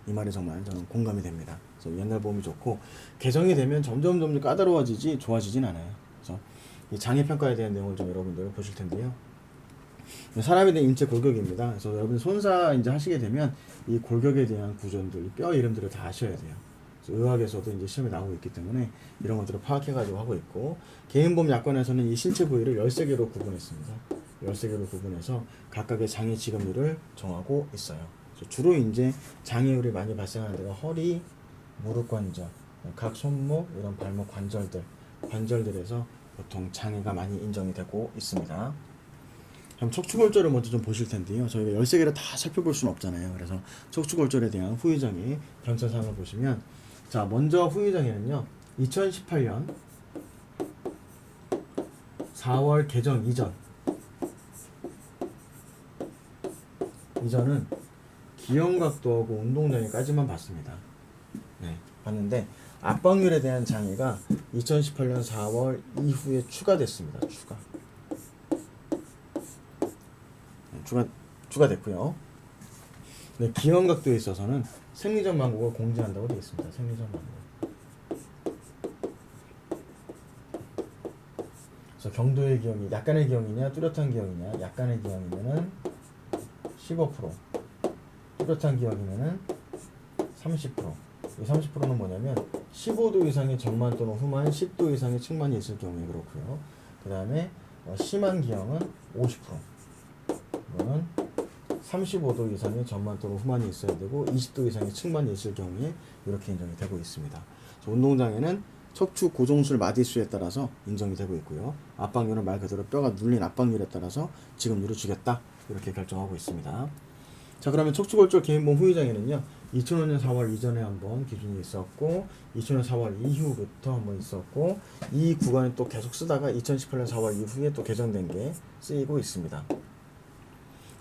이 말이 정말 저는 공감이 됩니다. 그래서 옛날 보험이 좋고, 개정이 되면 점점 까다로워지지 좋아지진 않아요. 그래서 이 장애 평가에 대한 내용을 좀 여러분들 보실 텐데요. 사람에 대한 인체 골격입니다. 그래서 여러분 손사 이제 하시게 되면 이 골격에 대한 구조들, 뼈 이름들을 다 아셔야 돼요. 그래서 의학에서도 이제 시험에 나오고 있기 때문에 이런 것들을 파악해가지고 하고 있고, 개인보험 약관에서는 이 신체 부위를 13개로 구분했습니다. 13개로 구분해서 각각의 장애 지급률을 정하고 있어요. 주로 이제 장애율이 많이 발생하는 데가 허리, 무릎 관절, 각 손목, 이런 발목 관절들에서 보통 장애가 많이 인정이 되고 있습니다. 그럼 척추골절을 먼저 좀 보실 텐데요. 저희가 13개를 다 살펴볼 수는 없잖아요. 그래서 척추골절에 대한 후유장애 변천사항을 보시면, 자 먼저 후유장애는요 2018년 4월 개정 이전은 기형각도하고 운동장애까지만 봤습니다. 네, 봤는데 압박률에 대한 장애가 2018년 4월 이후에 추가됐습니다. 추가됐고요. 네, 기형각도에 있어서는 생리전 망국을 공제한다고 되어 있습니다. 생리전 망국. 그래서 경도의 기형이 약간의 기형이냐 뚜렷한 기형이냐, 약간의 기형이면은 15%, 뚜렷한 기형이면은 30%. 이 30%는 뭐냐면 15도 이상의 전만 또는 후만, 10도 이상의 측만이 있을 경우에 그렇고요. 그 다음에 심한 기형은 50%. 이거는 35도 이상의 전만 또는 후만이 있어야 되고 20도 이상의 측만이 있을 경우에 이렇게 인정이 되고 있습니다. 운동장애는 척추 고정술 마디수에 따라서 인정이 되고 있고요. 압박률은 말 그대로 뼈가 눌린 압박률에 따라서 지급률을 주겠다 이렇게 결정하고 있습니다. 자, 그러면 척추골절 개인보험 후유장애는요 2005년 4월 이전에 한번 기준이 있었고 2005년 4월 이후부터 한번 있었고, 이 구간을 또 계속 쓰다가 2018년 4월 이후에 또 개정된 게 쓰이고 있습니다.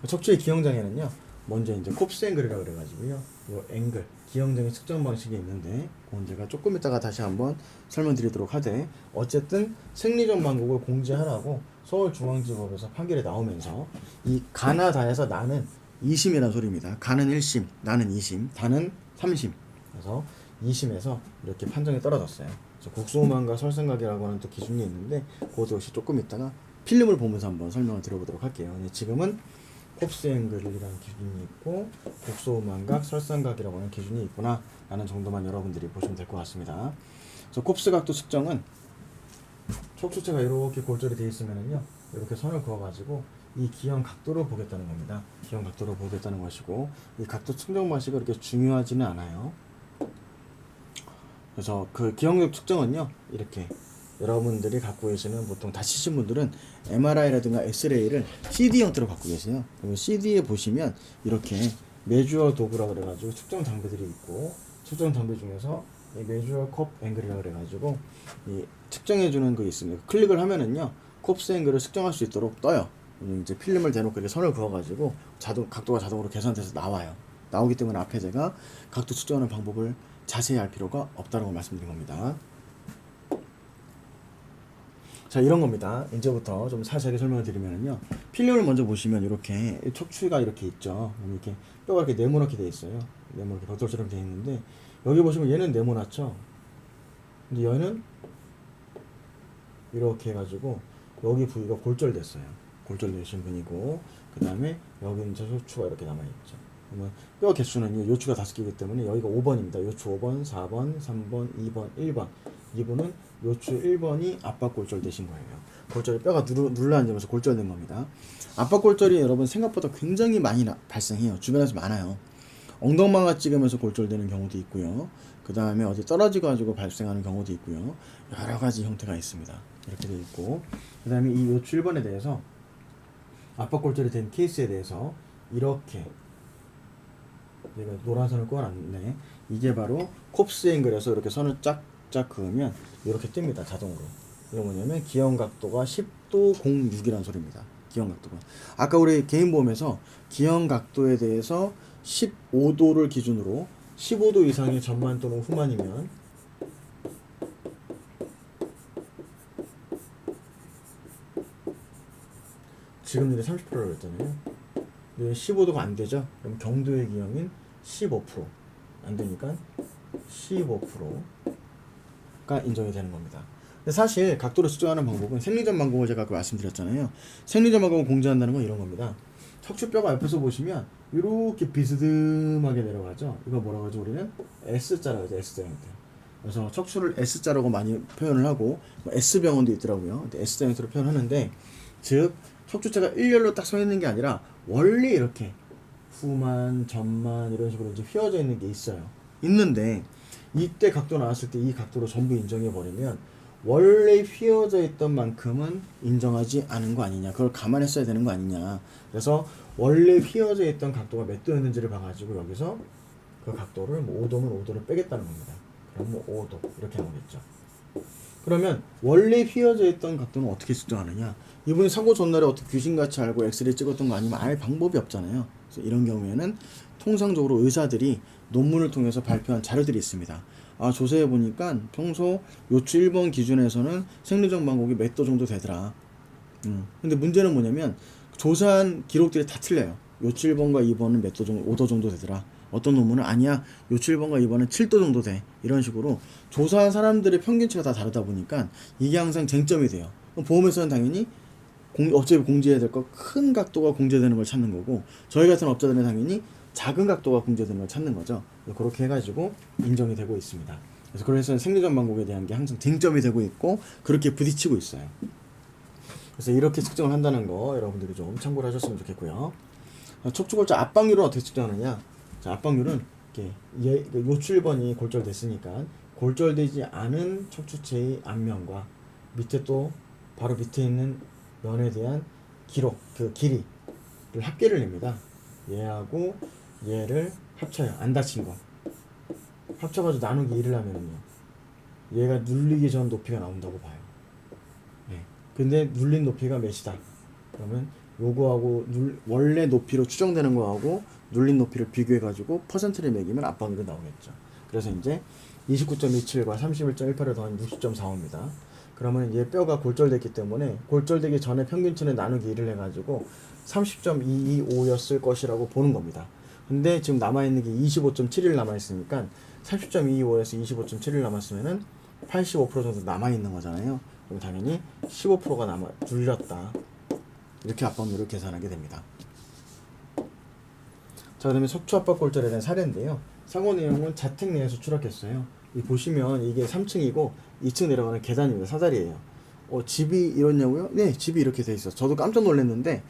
척추의 기형장애는요 먼저 이제 콥스 앵글이라고 그래가지고요, 요 앵글 기형장애 측정 방식이 있는데 그건 제가 조금 이따가 다시 한번 설명드리도록 하되, 어쨌든 생리전 망국을 공제하라고 서울중앙지법에서 판결이 나오면서 이 가나 다에서 나는 2심이라는 소리입니다. 가는 1심, 나는 2심, 다는 3심. 그래서 2심에서 이렇게 판정이 떨어졌어요. 그래서 국소음환과 설생각이라고 하는 또 기준이 있는데 그것도 역시 조금 이따가 필름을 보면서 한번 설명을 드려보도록 할게요. 근데 지금은 콥스 앵글이라는 기준이 있고 국소음환각, 설상각이라고 하는 기준이 있구나 라는 정도만 여러분들이 보시면 될 것 같습니다. 그래서 콥스 각도 측정은 척추체가 이렇게 골절이 되어 있으면은요 이렇게 선을 그어가지고 이 기형 각도를 보겠다는 겁니다. 기형 각도를 보겠다는 것이고, 이 각도 측정 방식이 그렇게 중요하지는 않아요. 그래서 그 기형력 측정은요 이렇게 여러분들이 갖고 계시는 보통 다치신 분들은 MRI라든가 엑스레이를 CD 형태로 갖고 계세요. 그러면 CD에 보시면 이렇게 메주얼 도구라 그래가지고 측정 장비들이 있고, 측정 장비 중에서 이 메주얼 콥 앵글이라 그래가지고 이 측정해주는 거 있습니다. 클릭을 하면은요 콥스 앵글을 측정할 수 있도록 떠요. 이제 필름을 대놓고 이렇게 선을 그어가지고 각도가 자동으로 계산돼서 나와요. 나오기 때문에 앞에 제가 각도 측정하는 방법을 자세히 알 필요가 없다고 말씀드린 겁니다. 자, 이런 겁니다. 이제부터 좀 자세하게 설명을 드리면요, 필름을 먼저 보시면 이렇게 척추가 이렇게 있죠. 이렇게 뼈가 이렇게 네모나게 돼 있어요. 네모나게 벽돌처럼 돼 있는데, 여기 보시면 얘는 네모났죠. 근데 얘는 이렇게 해가지고 여기 부위가 골절됐어요. 골절되신 분이고, 그 다음에 여기는 이제 요추가 이렇게 남아있죠. 그러면 뼈 개수는 요추가 5개이기 때문에 여기가 5번입니다. 요추 5번, 4번, 3번, 2번, 1번. 이분은 요추 1번이 압박 골절되신 거예요. 골절이 뼈가 눌러앉으면서 골절된 겁니다. 압박 골절이 여러분 생각보다 굉장히 많이 발생해요. 주변에서 많아요. 엉덩방아 찍으면서 골절되는 경우도 있고요. 그 다음에 어디 떨어져 가지고 발생하는 경우도 있고요. 여러 가지 형태가 있습니다. 이렇게 되어 있고, 그 다음에 이 요추 1번에 대해서 압박 골절이 된 케이스에 대해서 이렇게 내가 노란 선을 그어놨네. 이게 바로 콥스 앵글에서 이렇게 선을 쫙쫙 그으면 이렇게 뜹니다. 자동으로. 이게 뭐냐면 기형 각도가 10도 06이라는 소리입니다. 기형 각도가. 아까 우리 개인보험에서 기형 각도에 대해서 15도를 기준으로 15도 이상의 전만 또는 후만이면 지금 일이 30%라고 했잖아요. 15도가 안 되죠? 그럼 경도의 기형인 15%. 안 되니까 15%가 인정이 되는 겁니다. 근데 사실 각도를 측정하는 방법은 생리전 방법을 제가 아까 말씀드렸잖아요. 생리전 방법을 공제한다는 건 이런 겁니다. 척추뼈가 옆에서 보시면 이렇게 비스듬하게 내려가죠. 이거 뭐라고 하죠? 우리는 S자라고 하죠. S자 형태. 그래서 척추를 S자라고 많이 표현을 하고, S병원도 있더라고요. S자 형태로 표현하는데, 즉 척추체가 일렬로 딱 서 있는 게 아니라 원래 이렇게 후만, 전만 이런 식으로 이제 휘어져 있는 게 있어요. 있는데 이때 각도 나왔을 때 이 각도로 전부 인정해 버리면 원래 휘어져 있던 만큼은 인정하지 않은 거 아니냐, 그걸 감안했어야 되는 거 아니냐. 그래서 원래 휘어져 있던 각도가 몇 도였는지를 봐가지고 여기서 그 각도를 뭐 5도면 5도를 빼겠다는 겁니다. 그럼 뭐 5도 이렇게 나오겠죠. 그러면 원래 휘어져 있던 각도는 어떻게 측정하느냐? 이분이 사고 전날에 어떻게 귀신같이 알고 엑스레이 찍었던 거 아니면 알 방법이 없잖아요. 그래서 이런 경우에는 통상적으로 의사들이 논문을 통해서 발표한 자료들이 있습니다. 조사해 보니까 평소 요추 1번 기준에서는 생리적 망곡이 몇 도 정도 되더라. 근데 문제는 뭐냐면 조사한 기록들이 다 틀려요. 요추 1번과 2번은 몇 도 정도, 5도 정도 되더라. 어떤 논문은 아니야, 요추 1번과 2번은 7도 정도 돼. 이런 식으로 조사한 사람들의 평균치가 다 다르다 보니까 이게 항상 쟁점이 돼요. 보험에서는 당연히 업체에 공제해야 될 거 큰 각도가 공제되는 걸 찾는 거고, 저희 같은 업자들은 당연히 작은 각도가 공제되는 걸 찾는 거죠. 그렇게 해가지고 인정이 되고 있습니다. 그래서 생리전 방법에 대한 게 항상 쟁점이 되고 있고 그렇게 부딪히고 있어요. 그래서 이렇게 측정을 한다는 거 여러분들이 좀 참고를 하셨으면 좋겠고요. 척추골절 압박률은 어떻게 측정하느냐? 자, 압박률은 이렇게 요추 1번이 골절됐으니까 골절되지 않은 척추체의 앞면과 밑에 또 바로 밑에 있는 면에 대한 기록, 그 길이를 합계를 냅니다. 얘하고 얘를 합쳐요. 안 다친 거 합쳐가지고 나누기 1을 하면은요, 얘가 눌리기 전 높이가 나온다고 봐요. 네. 근데 눌린 높이가 몇이다 그러면 요거하고 원래 높이로 추정되는 거하고 눌린 높이를 비교해가지고 퍼센트를 매기면 압박률이 나오겠죠. 그래서 이제 29.27과 31.18을 더하면 60.45입니다. 그러면 얘 뼈가 골절됐기 때문에 골절되기 전에 평균치는 나누기 1을 해가지고 30.225였을 것이라고 보는 겁니다. 근데 지금 남아있는 게 25.71 남아있으니까 30.225에서 25.71 남았으면은 85% 정도 남아있는 거잖아요. 그럼 당연히 15%가 눌렸다. 이렇게 압박률을 계산하게 됩니다. 자, 그 다음에 척추 압박 골절에 대한 사례인데요. 사고 내용은 자택 내에서 추락했어요. 보시면 이게 3층이고 2층 내려가는 계단입니다. 사다리예요. 집이 이렇냐고요? 네, 집이 이렇게 돼 있어. 저도 깜짝 놀랐는데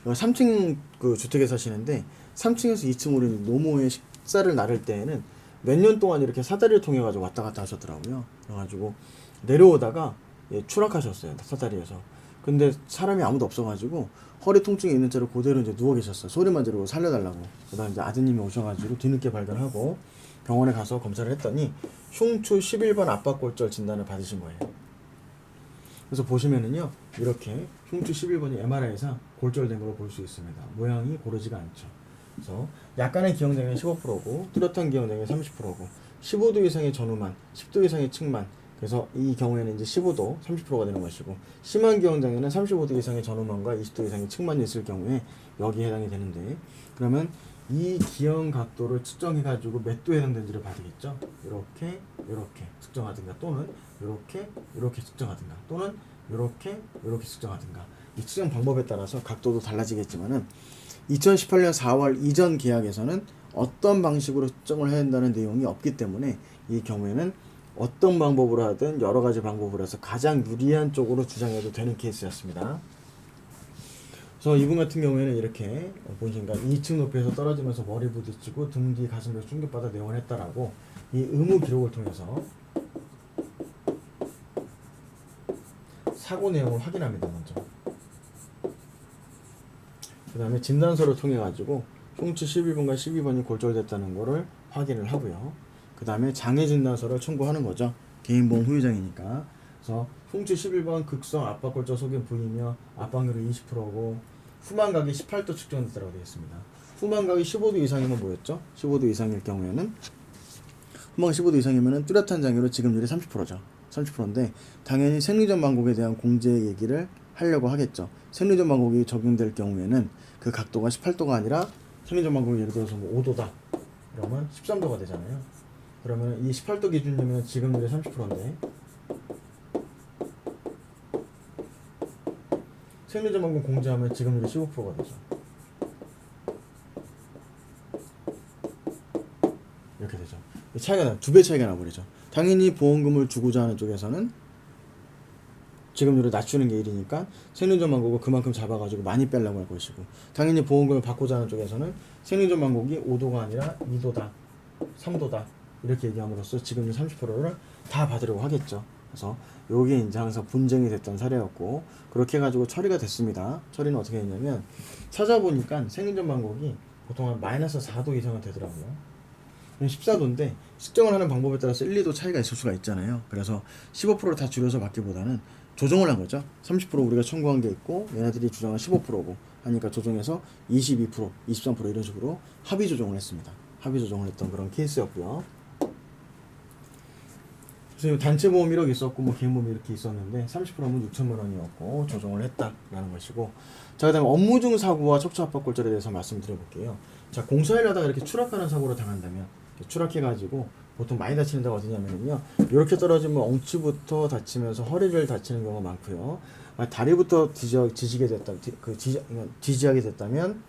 3층 그 주택에 사시는데 3층에서 2층으로 노모에 식사를 나를 때에는 몇 년 동안 이렇게 사다리를 통해 가지고 왔다 갔다 하셨더라고요. 그래가지고 내려오다가 예, 추락하셨어요. 사다리에서. 근데 사람이 아무도 없어가지고 허리 통증이 있는 채로 그대로 이제 누워 계셨어요. 소리만 지르고 살려달라고. 그다음 이제 아드님이 오셔가지고 뒤늦게 발견하고 병원에 가서 검사를 했더니 흉추 11번 압박골절 진단을 받으신 거예요. 그래서 보시면은요, 이렇게 흉추 11번이 MRI에서 골절된 걸 볼 수 있습니다. 모양이 고르지가 않죠. 그래서 약간의 기형장애 15%고 뚜렷한 기형장애 30%고 15도 이상의 전후만, 10도 이상의 측만. 그래서 이 경우에는 이제 15도 30%가 되는 것이고, 심한 기형장애는 35도 이상의 전후만과 20도 이상의 측만이 있을 경우에 여기에 해당이 되는데, 그러면 이 기형 각도를 측정해 가지고 몇 도에 해당되는지를 봐야겠죠. 이렇게 측정하든가, 또는 이렇게 측정하든가, 또는 이렇게 측정하든가. 이 측정 방법에 따라서 각도도 달라지겠지만은 2018년 4월 이전 계약에서는 어떤 방식으로 측정을 해야 한다는 내용이 없기 때문에 이 경우에는 어떤 방법으로 하든 여러 가지 방법으로 해서 가장 유리한 쪽으로 주장해도 되는 케이스였습니다. 그래서 이분 같은 경우에는 이렇게 보시니까 2층 높이에서 떨어지면서 머리 부딪히고 등 뒤 가슴에서 충격받아 내원을 했다라고 이 의무 기록을 통해서 사고 내용을 확인합니다. 먼저 그 다음에 진단서를 통해 가지고 흉추 11번과 12번이 골절됐다는 거를 확인을 하고요. 그 다음에 장애 진단서를 청구하는 거죠. 개인보험 후유장이니까. 그래서 흉추 11번 극성 압박골절 소견 부위며 압박률이 20%고 후만각이 18도 측정됐다고 되어 있습니다. 후만각이 15도 이상이면 뭐였죠? 15도 이상일 경우에는 후만각 15도 이상이면 뚜렷한 장애로 지급률이 30%죠. 30%인데 당연히 생리전 망곡에 대한 공제 얘기를 하려고 하겠죠. 생리전 망곡이 적용될 경우에는 그 각도가 18도가 아니라 생리전 망곡이 예를 들어서 뭐 5도다 그러면 13도가 되잖아요. 그러면 이 18도 기준이면 지급률이 30%인데 생리전 망곡 공제하면 지급률이 15%가 되죠. 이렇게 되죠. 차이가 나, 2배 차이가 나버리죠. 당연히 보험금을 주고자 하는 쪽에서는 지급률을 낮추는 게 일이니까 생리전 망곡을 그만큼 잡아가지고 많이 빼려고 할 것이고, 당연히 보험금을 받고자 하는 쪽에서는 생리전 망곡이 5도가 아니라 2도다, 3도다 이렇게 얘기함으로써 지급률 30%를 다 받으려고 하겠죠. 그래서 요게 이제 항상 분쟁이 됐던 사례였고, 그렇게 해가지고 처리가 됐습니다. 처리는 어떻게 했냐면 찾아보니까 생리전 망곡이 보통 한 마이너스 4도 이상은 되더라고요. 14도인데 측정을 하는 방법에 따라서 1, 2도 차이가 있을 수가 있잖아요. 그래서 15%를 다 줄여서 받기보다는 조정을 한 거죠. 30% 우리가 청구한 게 있고 얘네들이 주장은 15%고 하니까 조정해서 22%, 23% 이런 식으로 합의 조정을 했습니다. 합의 조정을 했던 그런 케이스였고요. 그래서 단체 보험 1억 있었고 뭐 개인 보험 이렇게 있었는데 30%면 6천만 원이었고 조정을 했다라는 것이고, 자 그다음에 업무 중 사고와 척추 압박골절에 대해서 말씀드려볼게요. 자 공사를 하다가 이렇게 추락하는 사고를 당한다면, 추락해가지고 보통 많이 다치는 데가 어디냐면요, 이렇게 떨어지면 엉치부터 다치면서 허리를 다치는 경우가 많고요. 다리부터 지지게 됐다, 지지하게 됐다면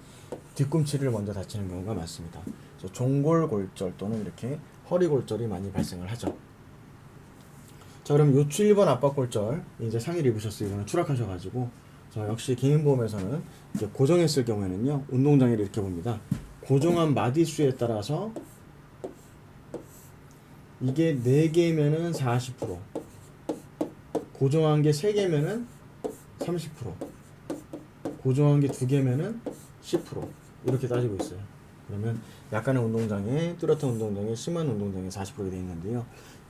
뒤꿈치를 먼저 다치는 경우가 많습니다. 그래서 종골골절 또는 이렇게 허리골절이 많이 발생을 하죠. 자 그럼 요추 1번 압박골절 이제 상해를 입으셨어요. 이거는 추락하셔가지고, 자 역시 개인보험에서는 이제 고정했을 경우에는요, 운동장애를 이렇게 봅니다. 고정한 마디수에 따라서 이게 4개면은 40%, 고정한 게 3개면은 30%, 고정한 게 2개면은 10% 이렇게 따지고 있어요. 그러면 약간의 운동장애, 뚜렷한 운동장애, 심한 운동장애 40%가 되어 있는데요.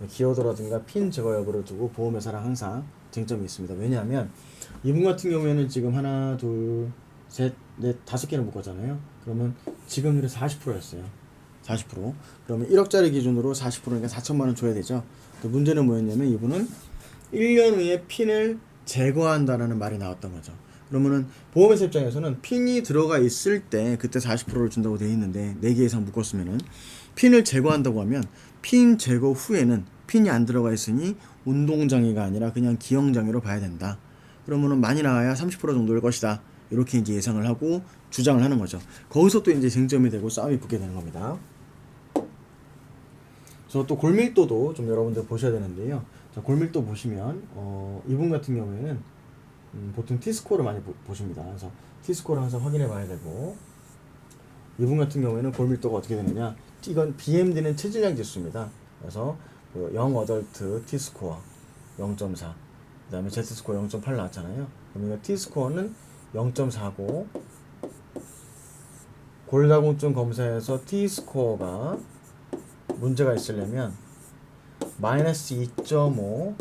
기어도라든가 핀 제거 여부를 두고 보험회사랑 항상 쟁점이 있습니다. 왜냐하면 이분 같은 경우에는 지금 하나, 둘, 셋, 넷, 5개를 묶었잖아요. 그러면 지급률이 40%였어요. 40%. 그러면 1억짜리 기준으로 40%니까 4천만 원 줘야 되죠. 또 문제는 뭐였냐면 이분은 1년 후에 핀을 제거한다라는 말이 나왔던 거죠. 그러면은 보험회사 입장에서는 핀이 들어가 있을 때 그때 40%를 준다고 되어 있는데 4개 이상 묶었으면은 핀을 제거한다고 하면 핀 제거 후에는 핀이 안 들어가 있으니 운동장애가 아니라 그냥 기형장애로 봐야 된다. 그러면은 많이 나와야 30% 정도일 것이다. 이렇게 이제 예상을 하고 주장을 하는 거죠. 거기서 또 이제 쟁점이 되고 싸움이 붙게 되는 겁니다. 그래서 또 골밀도도 좀 여러분들 보셔야 되는데요. 자, 골밀도 보시면 이분 같은 경우에는 보통 T스코어를 많이 보십니다. 그래서 T스코어를 항상 확인해 봐야 되고, 이분 같은 경우에는 골밀도가 어떻게 되느냐, 이건 BMD는 체질량 지수입니다. 그래서 영 어덜트 T스코어 0.4, 그 다음에 Z스코어 0.8 나왔잖아요. 그러면 T스코어는 0.49. 골다공증 검사에서 T스코어가 문제가 있으려면 마이너스 2.5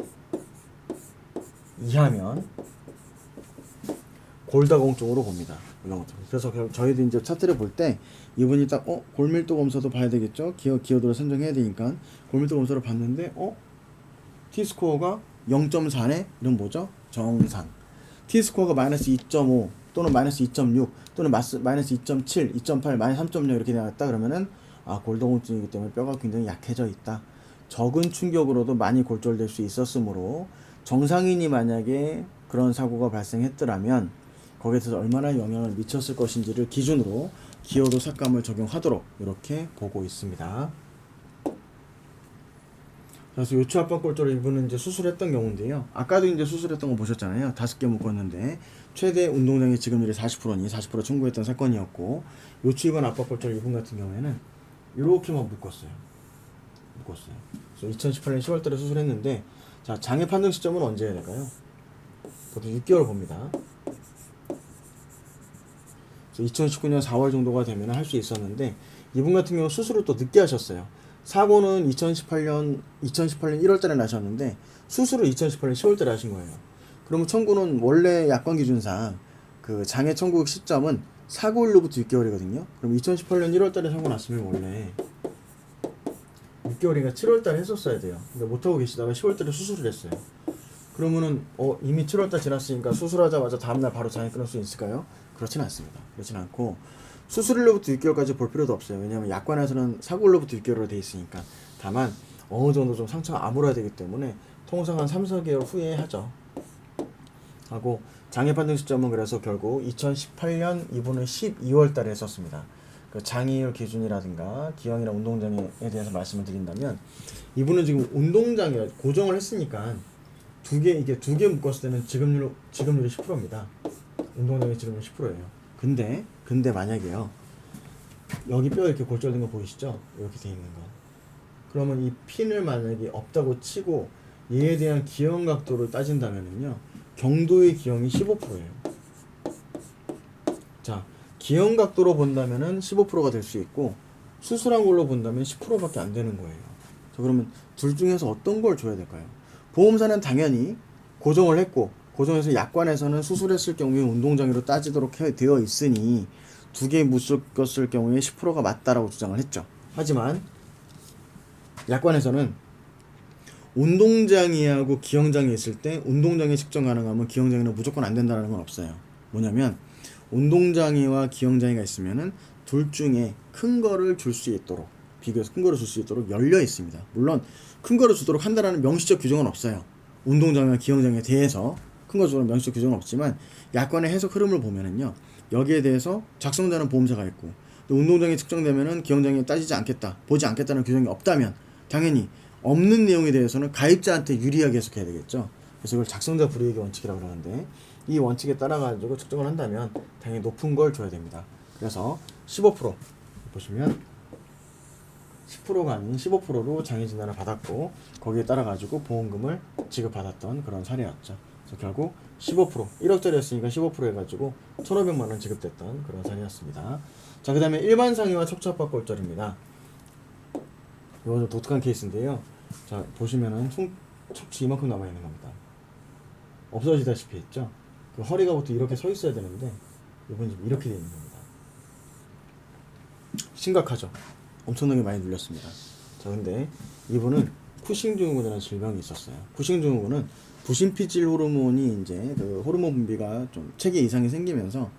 이하면 골다공증으로 봅니다. 그래서 저희도 이제 차트를 볼 때 이분이 딱 골밀도 검사도 봐야 되겠죠. 기여도를 선정해야 되니까 골밀도 검사를 봤는데 T스코어가 0.4네? 이런 뭐죠? 정상. T스코어가 마이너스 2.5 또는 마이너스 2.6 또는 마이너스 2.7, 2.8, 마이너스 3.0 이렇게 나왔다 그러면은 골다공증이기 때문에 뼈가 굉장히 약해져 있다. 적은 충격으로도 많이 골절될 수 있었으므로 정상인이 만약에 그런 사고가 발생했더라면 거기에 대해서 얼마나 영향을 미쳤을 것인지를 기준으로 기여도 삭감을 적용하도록 이렇게 보고 있습니다. 그래서 요추 압박골절을 이분은 이제 수술했던 경우인데요. 아까도 이제 수술했던 거 보셨잖아요. 5개 묶었는데 최대 운동장애 지급률이 40%니 40% 청구했던 사건이었고, 요추 입안 압박골절 이분 같은 경우에는 이렇게만 묶었어요. 그래서 2018년 10월달에 수술했는데, 자, 장애 판정 시점은 언제 해야 될까요? 보통 6개월 봅니다. 2019년 4월 정도가 되면 할 수 있었는데, 이분 같은 경우 수술을 또 늦게 하셨어요. 사고는 2018년 1월달에 나셨는데 수술을 2018년 10월달에 하신 거예요. 그러면 청구는 원래 약관 기준상 그 장애 청구 시점은 사고일로부터 6개월이거든요. 그럼 2018년 1월달에 사고 났으면 원래 6개월이니까 7월달에 했었어야 돼요. 근데 못하고 계시다가 10월달에 수술을 했어요. 그러면은 이미 7월달 지났으니까 수술하자마자 다음날 바로 장애 끊을 수 있을까요? 그렇진 않습니다. 그렇진 않고 수술일로부터 6개월까지 볼 필요도 없어요. 왜냐하면 약관에서는 사고일로부터 6개월로 돼 있으니까. 다만 어느 정도 좀 상처가 아물어야 되기 때문에 통상 한 3, 4개월 후에 하죠. 하고 장애 판정 시점은 그래서 결국 2018년 이분은 12월 달에 했었습니다. 그 장애율 기준이라든가 기형이나 운동장애에 대해서 말씀을 드린다면, 이분은 지금 운동장애 고정을 했으니까 두 개 묶었을 때는 지급률이 10%입니다. 운동장애 지급률이 10%예요. 근데 만약에요, 여기 뼈 이렇게 골절된 거 보이시죠? 이렇게 돼 있는 거. 그러면 이 핀을 만약에 없다고 치고 얘에 대한 기형 각도를 따진다면은요, 경도의 기형이 15%예요. 자, 기형 각도로 본다면은 15%가 될 수 있고 수술한 걸로 본다면 10%밖에 안 되는 거예요. 자, 그러면 둘 중에서 어떤 걸 줘야 될까요? 보험사는 당연히 고정을 했고, 고정해서 약관에서는 수술했을 경우에 운동장애로 따지도록 되어 있으니 두 개 묶었을 경우에 10%가 맞다라고 주장을 했죠. 하지만 약관에서는 운동장애하고 기형장애 있을 때 운동장애 측정 가능하면 기형장애는 무조건 안 된다는 건 없어요. 뭐냐면 운동장애와 기형장애가 있으면은 둘 중에 큰 거를 줄 수 있도록, 비교해서 큰 거를 줄 수 있도록 열려 있습니다. 물론 큰 거를 주도록 한다라는 명시적 규정은 없어요. 운동장애와 기형장애에 대해서 큰 거 주도록 명시적 규정은 없지만 약관의 해석 흐름을 보면은요, 여기에 대해서 작성자는 보험사가 있고 또 운동장애 측정되면은 기형장애 따지지 않겠다, 보지 않겠다는 규정이 없다면 당연히 없는 내용에 대해서는 가입자한테 유리하게 해석해야 되겠죠. 그래서 이걸 작성자 불이익의 원칙이라고 그러는데, 이 원칙에 따라 가지고 측정을 한다면 당연히 높은 걸 줘야 됩니다. 그래서 15% 보시면 10%가 아닌 15%로 장애 진단을 받았고 거기에 따라 가지고 보험금을 지급받았던 그런 사례였죠. 그래서 결국 15% 1억짜리였으니까 15% 해가지고 1,500만 원 지급됐던 그런 사례였습니다. 자, 그 다음에 일반 상해와 척추압박골절입니다. 이거 좀 독특한 케이스인데요. 자, 보시면은 척추 이만큼 남아있는 겁니다. 없어지다시피 했죠. 그 허리가 보통 이렇게 서 있어야 되는데 이번 지금 이렇게 되어 있는 겁니다. 심각하죠. 엄청나게 많이 눌렸습니다. 자, 근데 이분은 쿠싱 증후군이라는 질병이 있었어요. 쿠싱 증후군은 부신피질 호르몬이 이제 그 호르몬 분비가 좀 체계 이상이 생기면서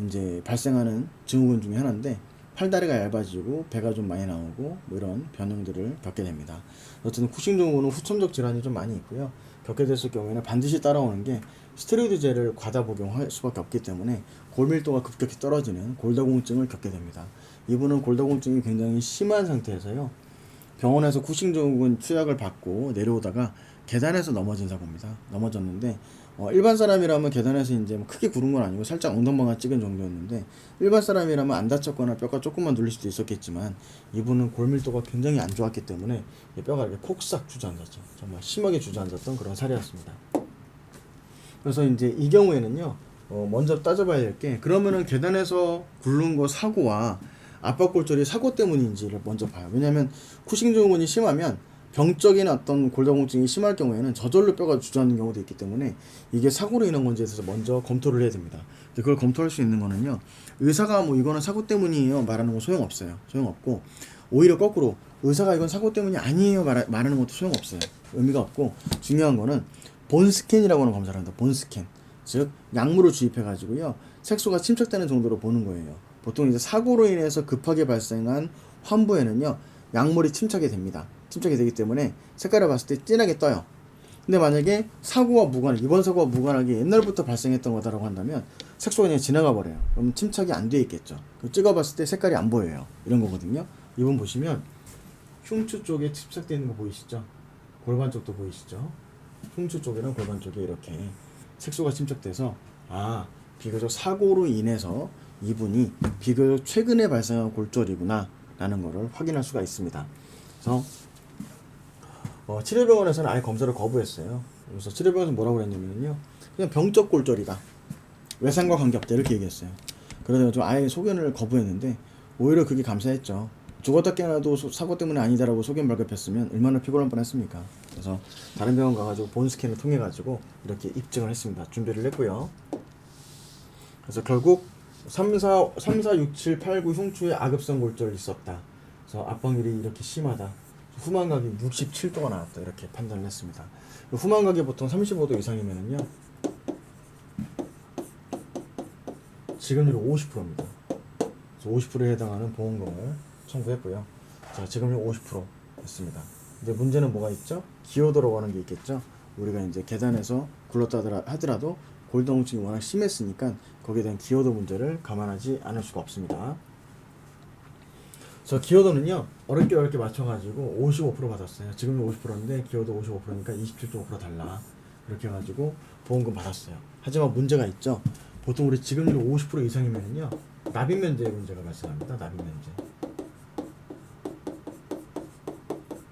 이제 발생하는 증후군 중에 하나인데, 팔다리가 얇아지고 배가 좀 많이 나오고 뭐 이런 변형들을 겪게 됩니다. 어쨌든 쿠싱 증후군은 후천적 질환이 좀 많이 있고요. 겪게 됐을 경우에는 반드시 따라오는 게 스테로이드제를 과다 복용할 수밖에 없기 때문에 골밀도가 급격히 떨어지는 골다공증을 겪게 됩니다. 이분은 골다공증이 굉장히 심한 상태에서요, 병원에서 쿠싱 증후군 투약을 받고 내려오다가 계단에서 넘어진 사고입니다. 넘어졌는데 일반 사람이라면 계단에서 이제 뭐 크게 구른 건 아니고 살짝 엉덩방아 찍은 정도였는데, 일반 사람이라면 안 다쳤거나 뼈가 조금만 눌릴 수도 있었겠지만 이분은 골밀도가 굉장히 안 좋았기 때문에 뼈가 이렇게 폭삭 주저앉았죠. 정말 심하게 주저앉았던 그런 사례였습니다. 그래서 이제 이 경우에는요, 먼저 따져봐야 될 게, 그러면은 계단에서 굴른 거 사고와 압박골절이 사고 때문인지를 먼저 봐요. 왜냐하면 쿠싱 증후군이 심하면 병적인 어떤 골다공증이 심할 경우에는 저절로 뼈가 주저앉는 경우도 있기 때문에 이게 사고로 인한 건지에 대해서 먼저 검토를 해야 됩니다. 그걸 검토할 수 있는 거는요, 의사가 뭐 이거는 사고 때문이에요 말하는 건 소용없어요. 소용없고, 오히려 거꾸로 의사가 이건 사고 때문이 아니에요 말하는 것도 소용없어요. 의미가 없고, 중요한 거는 본스캔이라고 하는 검사를 한다. 본스캔. 즉 약물을 주입해 가지고요, 색소가 침착되는 정도로 보는 거예요. 보통 이제 사고로 인해서 급하게 발생한 환부에는요, 약물이 침착이 됩니다. 침착이 되기 때문에 색깔을 봤을 때 진하게 떠요. 근데 만약에 사고와 무관하게, 이번 사고와 무관하게 옛날부터 발생했던 거다라고 한다면 색소가 그냥 지나가 버려요. 그럼 침착이 안 돼 있겠죠. 찍어봤을 때 색깔이 안 보여요. 이런 거거든요. 이번 보시면 흉추 쪽에 침착되어 있는 거 보이시죠? 골반 쪽도 보이시죠? 흉추 쪽이랑 골반 쪽에 이렇게 색소가 침착돼서, 비교적 사고로 인해서 이분이 비교적 최근에 발생한 골절이구나 라는 거를 확인할 수가 있습니다. 그래서 치료병원에서는 아예 검사를 거부했어요. 그래서 치료병원에서 뭐라고 했냐면요, 그냥 병적 골절이다, 외상과 관계없다, 이렇게 얘기했어요. 그러다가 좀 아예 소견을 거부했는데 오히려 그게 감사했죠. 죽었다 깨어나도 사고 때문에 아니다라고 소견 발급했으면 얼마나 피곤할 뻔했습니까. 그래서 다른 병원 가가지고 본 스캔을 통해 가지고 이렇게 입증을 했습니다. 준비를 했고요. 그래서 결국 3, 4, 6, 7, 8, 9 흉추에 악읍성 골절이 있었다. 그래서 압박률이 이렇게 심하다. 후만각이 67도가 나왔다. 이렇게 판단을 했습니다. 후만각이 보통 35도 이상이면은요, 지급률이 50%입니다. 그래서 50%에 해당하는 보험금을 청구했고요. 자, 지급률 50% 했습니다. 근데 문제는 뭐가 있죠? 기어도라고 하는 게 있겠죠? 우리가 이제 계단에서 굴렀다 하더라도 골다공증이 워낙 심했으니까 거기에 대한 기여도 문제를 감안하지 않을 수가 없습니다. 그래서 기여도는요, 어렵게 맞춰가지고 55% 받았어요. 지금은 50%인데 기여도 55%니까 27.5% 달라. 이렇게 해가지고 보험금 받았어요. 하지만 문제가 있죠. 보통 우리 지급률 50% 이상이면요, 납입 면제 문제가 발생합니다. 납입 면제.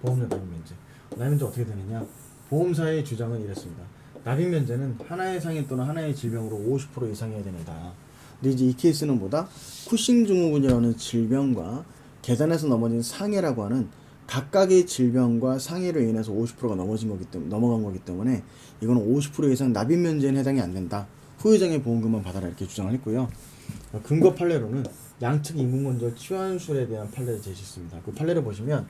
보험료 납입 면제. 납입 면제 어떻게 되느냐? 보험사의 주장은 이랬습니다. 납입 면제는 하나의 상해 또는 하나의 질병으로 50% 이상이어야 된다. 근데 이제 이 케이스는 뭐다? 쿠싱 증후군이라는 질병과 계단에서 넘어진 상해라고 하는 각각의 질병과 상해로 인해서 50%가 넘어간 거기 때문에 이거는 50% 이상 납입 면제는 해당이 안 된다. 후유장애 보험금만 받아라, 이렇게 주장을 했고요. 근거 판례로는 양측 인공관절 치환술에 대한 판례를 제시했습니다. 그 판례를 보시면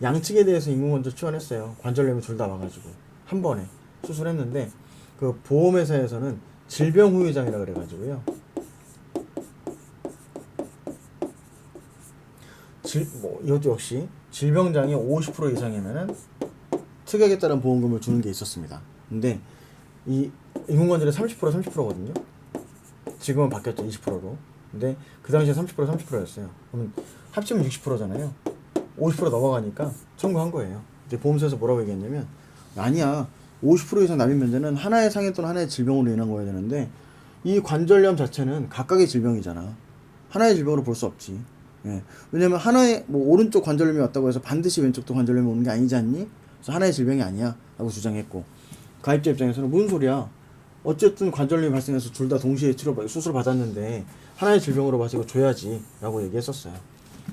양측에 대해서 인공관절 치환했어요. 관절염이 둘 다 와가지고 한 번에 수술했는데, 그 보험회사에서는 질병 후유장애라 그래가지고요, 이것도 역시 질병장애 50% 이상이면은 특약에 따른 보험금을 주는 게 있었습니다. 근데 이 인공관절이 30%거든요. 지금은 바뀌었죠, 20%로. 근데 그 당시에 30%였어요. 그러면 합치면 60%잖아요. 50% 넘어가니까 청구한 거예요. 근데 보험사에서 뭐라고 얘기했냐면, 아니야, 50% 이상 납입 면제는 하나의 상해 또는 하나의 질병으로 인한 거여야 되는데, 이 관절염 자체는 각각의 질병이잖아. 하나의 질병으로 볼 수 없지. 예. 왜냐면 하나의 오른쪽 관절염이 왔다고 해서 반드시 왼쪽도 관절염이 오는 게 아니지 않니? 그래서 하나의 질병이 아니야 라고 주장했고, 가입자 입장에서는 무슨 소리야, 어쨌든 관절염이 발생해서 둘 다 동시에 수술 받았는데 하나의 질병으로 봐서 이거 줘야지 라고 얘기했었어요.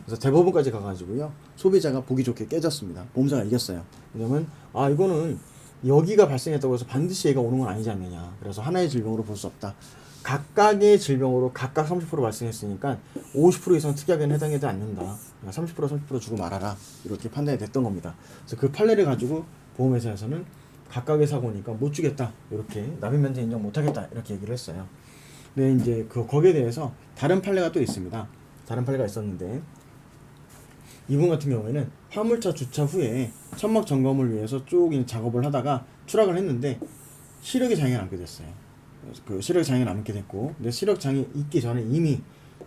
그래서 대법원까지 가가지고요, 소비자가 보기 좋게 깨졌습니다. 보험사가 이겼어요. 왜냐면 이거는 여기가 발생했다고 해서 반드시 얘가 오는 건 아니지 않느냐. 그래서 하나의 질병으로 볼 수 없다. 각각의 질병으로 각각 30% 발생했으니까 50% 이상 특약에는 해당하지 않는다. 30% 주고 말아라. 이렇게 판단이 됐던 겁니다. 그래서 그 판례를 가지고 보험회사에서는 각각의 사고니까 못 주겠다, 이렇게 납입 면제 인정 못 하겠다, 이렇게 얘기를 했어요. 근데 이제 거기에 대해서 다른 판례가 또 있습니다. 다른 판례가 있었는데, 이분 같은 경우에는 화물차 주차 후에 천막 점검을 위해서 쭉 작업을 하다가 추락을 했는데 시력에 장애가 남게 됐어요. 그 시력 장애가 남게 됐고, 근데 시력 장애 있기 전에 이미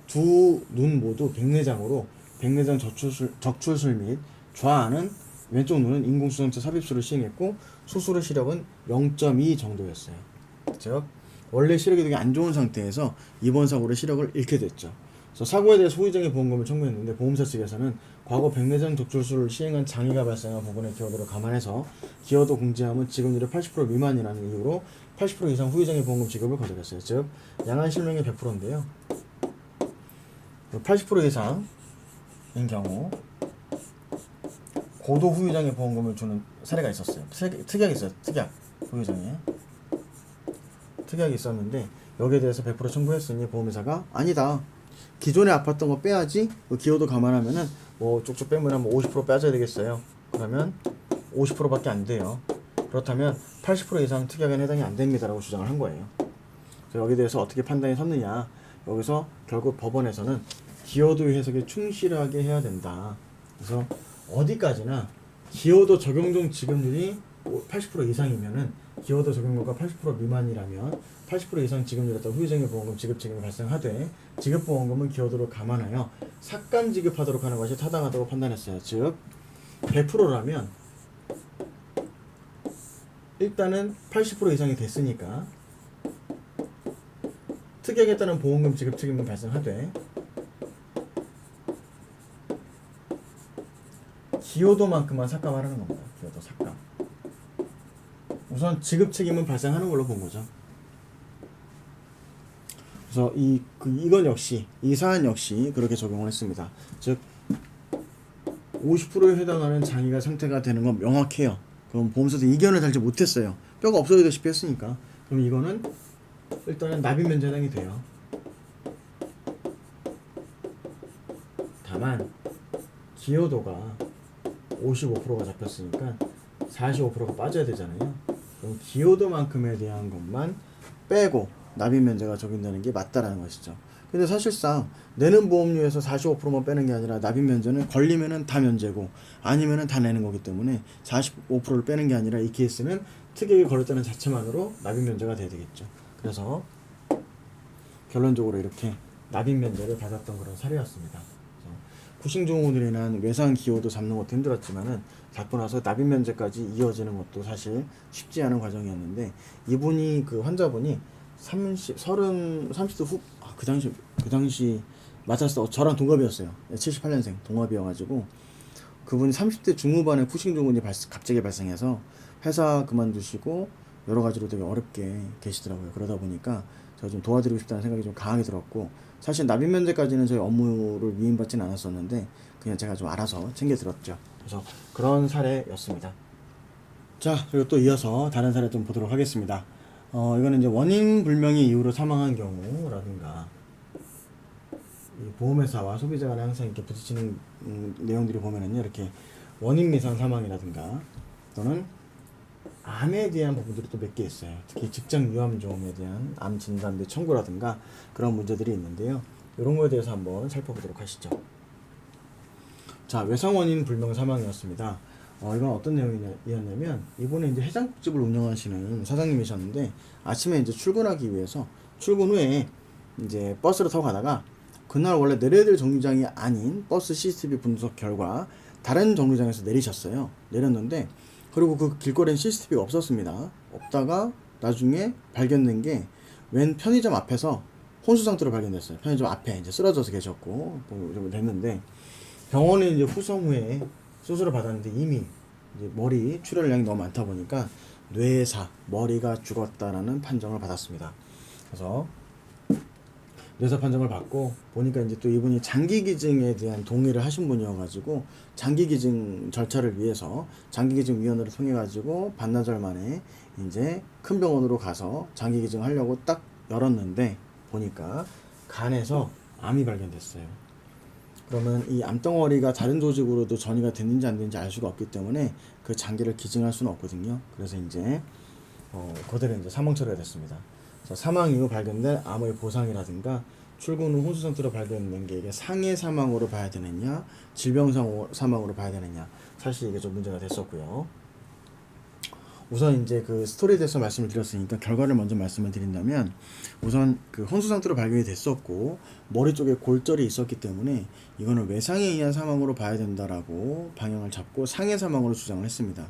두 눈 모두 백내장으로 백내장 적출술 및 좌안은 왼쪽 눈은 인공수정체 삽입술을 시행했고, 수술의 시력은 0.2 정도였어요. 즉 원래 시력이 되게 안 좋은 상태에서 이번 사고로 시력을 잃게 됐죠. 그래서 사고에 대해 소유장애 보험금을 청구했는데, 보험사 측에서는 과거 백내장 적출술을 시행한 장애가 발생한 부분의 기여도를 감안해서 기여도 공제하면 지급률이 80% 미만이라는 이유로 80% 이상 후유장애 보험금 지급을 거두겠어요. 즉 양한 실명의 100%인데요. 80% 이상인 경우 고도 후유장애 보험금을 주는 사례가 있었어요. 특약이 있어요. 특약 후유장애 특약이 있었는데 여기에 대해서 100% 청구했으니 보험회사가 아니다. 기존에 아팠던 거 빼야지. 기여도 감안하면은 뭐 쭉쭉 빼면 한 50% 빼줘야 되겠어요. 그러면 50%밖에 안 돼요. 그렇다면 80% 이상 특약에는 해당이 안 됩니다라고 주장을 한 거예요. 그래서 여기에 대해서 어떻게 판단이 섰느냐. 여기서 결국 법원에서는 기여도 해석에 충실하게 해야 된다. 그래서 어디까지나 기여도 적용종 지급률이 80% 이상이면은 기여도 적용료가 80% 미만이라면 80% 이상 지급률에다 후유장애 보험금 지급 책임이 발생하되 지급보험금은 기여도를 감안하여 삭감 지급하도록 하는 것이 타당하다고 판단했어요. 즉 100%라면 일단은 80% 이상이 됐으니까 특약에 따른 보험금 지급 책임은 발생하되 기여도만큼만 삭감하라는 겁니다. 기여도 삭감. 우선 지급 책임은 발생하는 걸로 본 거죠. 그래서 이건 역시 이 사안 역시 그렇게 적용을 했습니다. 즉 50%에 해당하는 장애가 상태가 되는 건 명확해요. 그럼 보험사도 이견을 달지 못했어요. 뼈가 없어지다시피 했으니까. 그럼 이거는 일단은 납입 면제 해당이 돼요. 다만 기여도가 55%가 잡혔으니까 45%가 빠져야 되잖아요. 그럼 기여도만큼에 대한 것만 빼고 납입 면제가 적용되는 게 맞다라는 것이죠. 근데 사실상 내는 보험료에서 45%만 빼는 게 아니라 납입 면제는 걸리면은 다 면제고 아니면은 다 내는 거기 때문에 45%를 빼는 게 아니라 이 케이스는 특약이 걸렸다는 자체만으로 납입 면제가 돼야 되겠죠. 그래서 결론적으로 이렇게 납입 면제를 받았던 그런 사례였습니다. 쿠싱증후군으로 인한 외상 기여도 잡는 것도 힘들었지만은 잡고 나서 납입 면제까지 이어지는 것도 사실 쉽지 않은 과정이었는데 이분이 그 환자분이 30대 후 그 당시 맞았어. 저랑 동갑이었어요. 78년생 동갑이어가지고 그분이 30대 중후반에 쿠싱증후군이 갑자기 발생해서 회사 그만두시고 여러 가지로 되게 어렵게 계시더라고요. 그러다 보니까 제가 좀 도와드리고 싶다는 생각이 좀 강하게 들었고 사실 납입 면제까지는 저희 업무를 위임받지는 않았었는데 그냥 제가 좀 알아서 챙겨들었죠. 그래서 그런 사례였습니다. 자, 그리고 또 이어서 다른 사례 좀 보도록 하겠습니다. 이거는 이제 원인 불명의 이유로 사망한 경우라든가 이 보험회사와 소비자 간에 항상 이렇게 부딪히는 내용들이 보면은요 이렇게 원인 미상 사망이라든가 또는 암에 대한 부분들이 또 몇 개 있어요. 특히 직장 유암종에 대한 암 진단 및 청구라든가 그런 문제들이 있는데요. 이런 거에 대해서 한번 살펴보도록 하시죠. 자, 외상 원인 불명 사망이었습니다. 이건 어떤 내용이었냐면 이분은 이제 해장국집을 운영하시는 사장님이셨는데 아침에 이제 출근하기 위해서 출근 후에 이제 버스를 타고 가다가 그날 원래 내려야 될 정류장이 아닌 버스 CCTV 분석 결과 다른 정류장에서 내리셨어요. 내렸는데 그리고 그 길거리엔 CCTV가 없었습니다. 없다가 나중에 발견된 게 웬 편의점 앞에서 혼수 상태로 발견됐어요. 편의점 앞에 이제 쓰러져서 계셨고 좀 됐는데 병원에 이제 후송 후에 수술을 받았는데 이미 이제 머리 출혈량이 너무 많다 보니까 뇌사 머리가 죽었다라는 판정을 받았습니다. 그래서 뇌사 판정을 받고 보니까 이제 또 이분이 장기기증에 대한 동의를 하신 분이어가지고 장기기증 절차를 위해서 장기기증위원회를 통해 가지고 반나절 만에 이제 큰 병원으로 가서 장기기증 하려고 딱 열었는데 보니까 간에서 암이 발견됐어요. 그러면 이 암덩어리가 다른 조직으로도 전이가 됐는지 안 됐는지 알 수가 없기 때문에 그 장기를 기증할 수는 없거든요. 그래서 이제 그대로 이제 사망 처리가 됐습니다. 사망 이후 발견된 암의 보상이라든가 출근 후 혼수 상태로 발견된 게 이게 상해 사망으로 봐야 되느냐 질병 사망으로 봐야 되느냐 사실 이게 좀 문제가 됐었고요. 우선 이제 그 스토리에 대해서 말씀을 드렸으니까 결과를 먼저 말씀을 드린다면 우선 그 혼수 상태로 발견이 됐었고 머리 쪽에 골절이 있었기 때문에 이거는 외상에 의한 사망으로 봐야 된다라고 방향을 잡고 상해 사망으로 주장을 했습니다.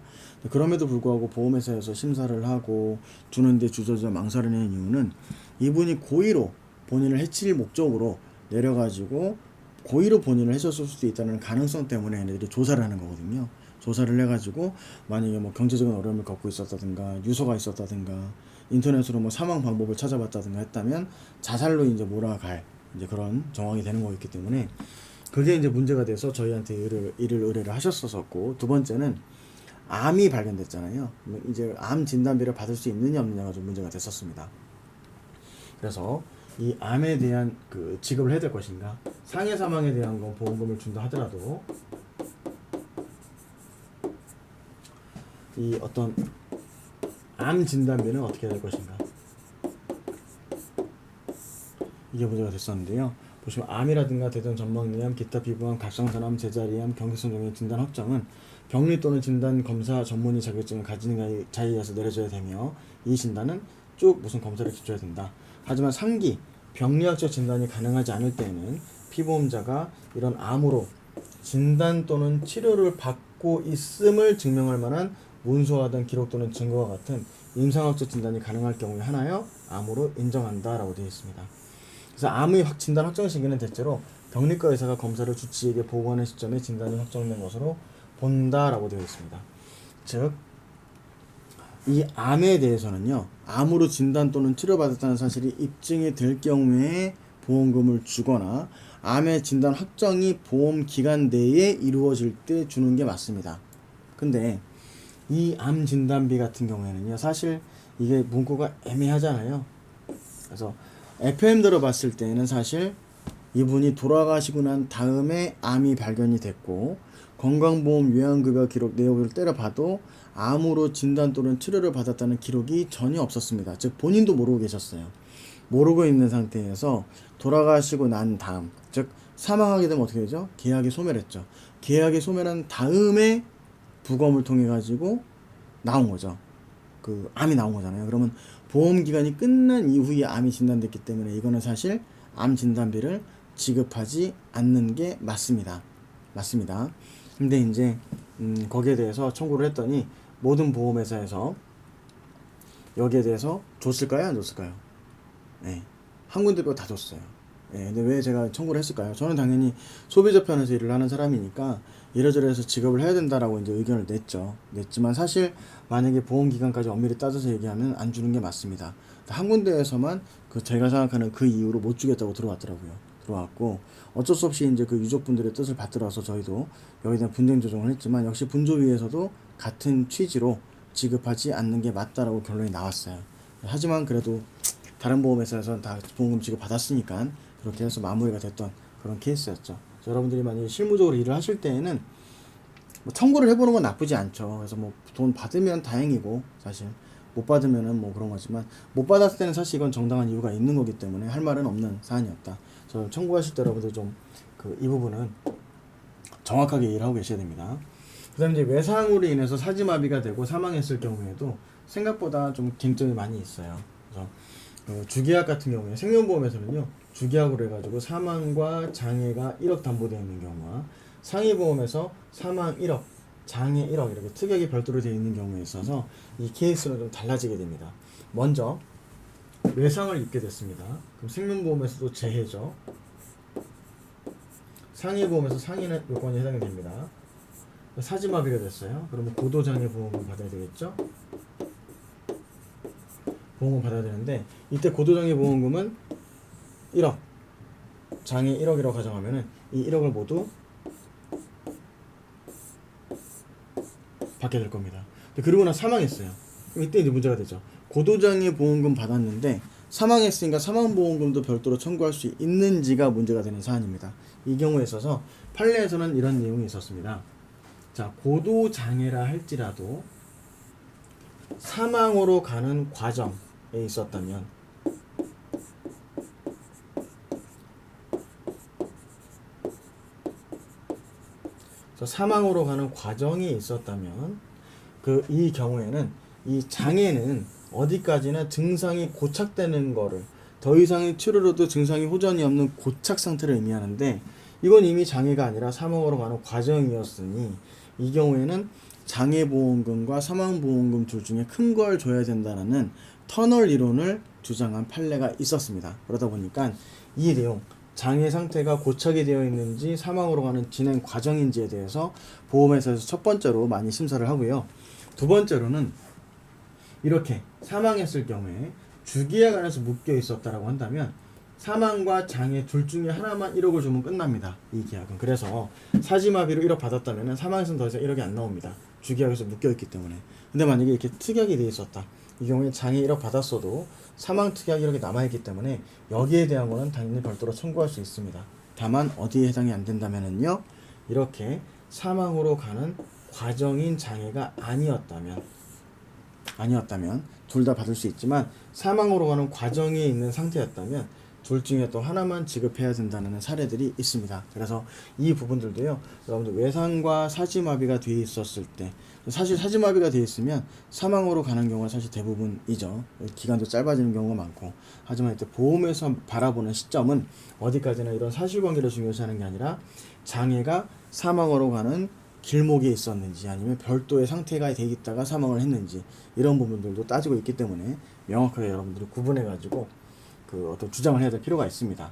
그럼에도 불구하고 보험회사에서 심사를 하고 주는데 주저주저 망설이는 이유는 이분이 고의로 본인을 해칠 목적으로 내려가지고 고의로 본인을 해쳤을 수도 있다는 가능성 때문에 얘네들이 조사를 하는 거거든요. 조사를 해가지고 만약에 뭐 경제적인 어려움을 겪고 있었다든가 유서가 있었다든가 인터넷으로 뭐 사망 방법을 찾아봤다든가 했다면 자살로 이제 몰아갈 이제 그런 정황이 되는 거였기 때문에 그게 이제 문제가 돼서 저희한테 이를 의뢰를 하셨었고, 두 번째는 암이 발견됐잖아요. 이제 암 진단비를 받을 수 있느냐 없느냐가 좀 문제가 됐었습니다. 그래서 이 암에 대한 그 지급을 해야 될 것인가, 상해 사망에 대한 건 보험금을 준다 하더라도 이 어떤 암 진단비는 어떻게 해야 될 것인가, 이게 문제가 됐었는데요. 보시면 암이라든가 대전 전망리암, 기타 피부암, 각성산암, 제자리암, 경기성 종의 진단 확정은 병리 또는 진단 검사 전문의 자격증을 가진 자에 의해서 내려져야 되며, 이 진단은 쭉 무슨 검사를 거쳐야 된다. 하지만 상기 병리학적 진단이 가능하지 않을 때에는 피보험자가 이런 암으로 진단 또는 치료를 받고 있음을 증명할 만한 문서화된 기록 또는 증거와 같은 임상학적 진단이 가능할 경우에 하나여 암으로 인정한다라고 되어 있습니다. 그래서 암의 진단 확정 시기는 대체로 병리과 의사가 검사를 주치의에게 보고하는 시점에 진단이 확정된 것으로 본다라고 되어 있습니다. 즉, 이 암에 대해서는요, 암으로 진단 또는 치료받았다는 사실이 입증이 될 경우에 보험금을 주거나 암의 진단 확정이 보험 기간 내에 이루어질 때 주는 게 맞습니다. 근데 이 암 진단비 같은 경우에는요, 사실 이게 문구가 애매하잖아요. 그래서 FM 들어봤을 때는 사실 이분이 돌아가시고 난 다음에 암이 발견이 됐고, 건강보험 요양급여 기록 내역을 때려봐도 암으로 진단 또는 치료를 받았다는 기록이 전혀 없었습니다. 즉 본인도 모르고 계셨어요. 모르고 있는 상태에서 돌아가시고 난 다음, 즉 사망하게 되면 어떻게 되죠? 계약이 소멸했죠. 계약이 소멸한 다음에 부검을 통해 가지고 나온 거죠. 그 암이 나온 거잖아요. 그러면 보험 기간이 끝난 이후에 암이 진단됐기 때문에 이거는 사실 암 진단비를 지급하지 않는 게 맞습니다. 근데 이제 거기에 대해서 청구를 했더니 모든 보험회사에서 여기에 대해서 줬을까요? 안 줬을까요? 네, 한 군데 빼고 다 줬어요. 네, 근데 왜 제가 청구를 했을까요? 저는 당연히 소비자 편에서 일을 하는 사람이니까 이러저러해서 지급을 해야 된다라고 이제 의견을 냈지만 사실 만약에 보험 기간까지 엄밀히 따져서 얘기하면 안 주는 게 맞습니다. 한 군데에서만 그 제가 생각하는 그 이유로 못 주겠다고 들어왔고 어쩔 수 없이 이제 그 유족분들의 뜻을 받들어서 저희도 여기에 대한 분쟁 조정을 했지만, 역시 분조위에서도 같은 취지로 지급하지 않는 게 맞다라고 결론이 나왔어요. 하지만 그래도 다른 보험회사에서는 다 보험금 지급 받았으니까 그렇게 해서 마무리가 됐던 그런 케이스였죠. 여러분들이 만약에 실무적으로 일을 하실 때에는 뭐 청구를 해보는 건 나쁘지 않죠. 그래서 뭐 돈 받으면 다행이고, 사실 못 받으면은 뭐 그런 거지만, 못 받았을 때는 사실 이건 정당한 이유가 있는 거기 때문에 할 말은 없는 사안이었다. 저 청구하실 때 여러분들 좀 이 부분은 정확하게 이해를 하고 계셔야 됩니다. 그 다음에 이제 외상으로 인해서 사지마비가 되고 사망했을 경우에도 생각보다 좀 쟁점이 많이 있어요. 그래서 주계약 같은 경우에 생명보험에서는요, 주계약으로 해가지고 사망과 장애가 1억 담보되어 있는 경우와 상해보험에서 사망 1억, 장애 1억 이렇게 특약이 별도로 되어 있는 경우에 있어서 이 케이스는 좀 달라지게 됩니다. 먼저 외상을 입게 됐습니다. 그럼 생명보험에서도 재해죠. 상해보험에서 상해는 요건이 해당이 됩니다. 사지마비가 됐어요. 그러면 고도장애 보험을 받아야 되겠죠. 보험을 받아야 되는데, 이때 고도장애 보험금은 1억, 장애 1억이라고 가정하면은 이 1억을 모두 받게 될 겁니다. 그리고 나 사망했어요. 그럼 이때 이제 문제가 되죠. 고도장애 보험금 받았는데 사망했으니까 사망보험금도 별도로 청구할 수 있는지가 문제가 되는 사안입니다. 이 경우에 있어서 판례에서는 이런 내용이 있었습니다. 자, 고도장애라 할지라도 사망으로 가는 과정에 있었다면, 사망으로 가는 과정이 있었다면 이 경우에는 이 장애는 어디까지나 증상이 고착되는 거를, 더 이상의 치료로도 증상이 호전이 없는 고착 상태를 의미하는데, 이건 이미 장애가 아니라 사망으로 가는 과정이었으니 이 경우에는 장애보험금과 사망보험금 둘 중에 큰 걸 줘야 된다는 터널 이론을 주장한 판례가 있었습니다. 그러다 보니까 이 내용, 장애 상태가 고착이 되어 있는지 사망으로 가는 진행 과정인지에 대해서 보험회사에서 첫 번째로 많이 심사를 하고요. 두 번째로는 이렇게 사망했을 경우에 주기약안에서 묶여 있었다라고 한다면 사망과 장애 둘 중에 하나만 1억을 주면 끝납니다. 이 계약은. 그래서 사지마비로 1억 받았다면 사망에서는 더 이상 1억이 안 나옵니다. 주기약에서 묶여 있기 때문에. 근데 만약에 이렇게 특약이 돼 있었다. 이 경우에 장애 1억 받았어도 사망 특약 1억이 남아있기 때문에 여기에 대한 거는 당연히 별도로 청구할 수 있습니다. 다만 어디에 해당이 안 된다면은요. 이렇게 사망으로 가는 과정인 장애가 아니었다면 둘 다 받을 수 있지만 사망으로 가는 과정에 있는 상태였다면 둘 중에 또 하나만 지급해야 된다는 사례들이 있습니다. 그래서 이 부분들도요. 여러분들 외상과 사지마비가 돼 있었을 때 사실 사지마비가 돼 있으면 사망으로 가는 경우가 사실 대부분이죠. 기간도 짧아지는 경우가 많고 하지만 이때 보험에서 바라보는 시점은 어디까지나 이런 사실관계를 중요시하는 게 아니라 장애가 사망으로 가는 길목에 있었는지 아니면 별도의 상태가 돼 있다가 사망을 했는지 이런 부분들도 따지고 있기 때문에 명확하게 여러분들이 구분해 가지고 그 어떤 주장을 해야 될 필요가 있습니다.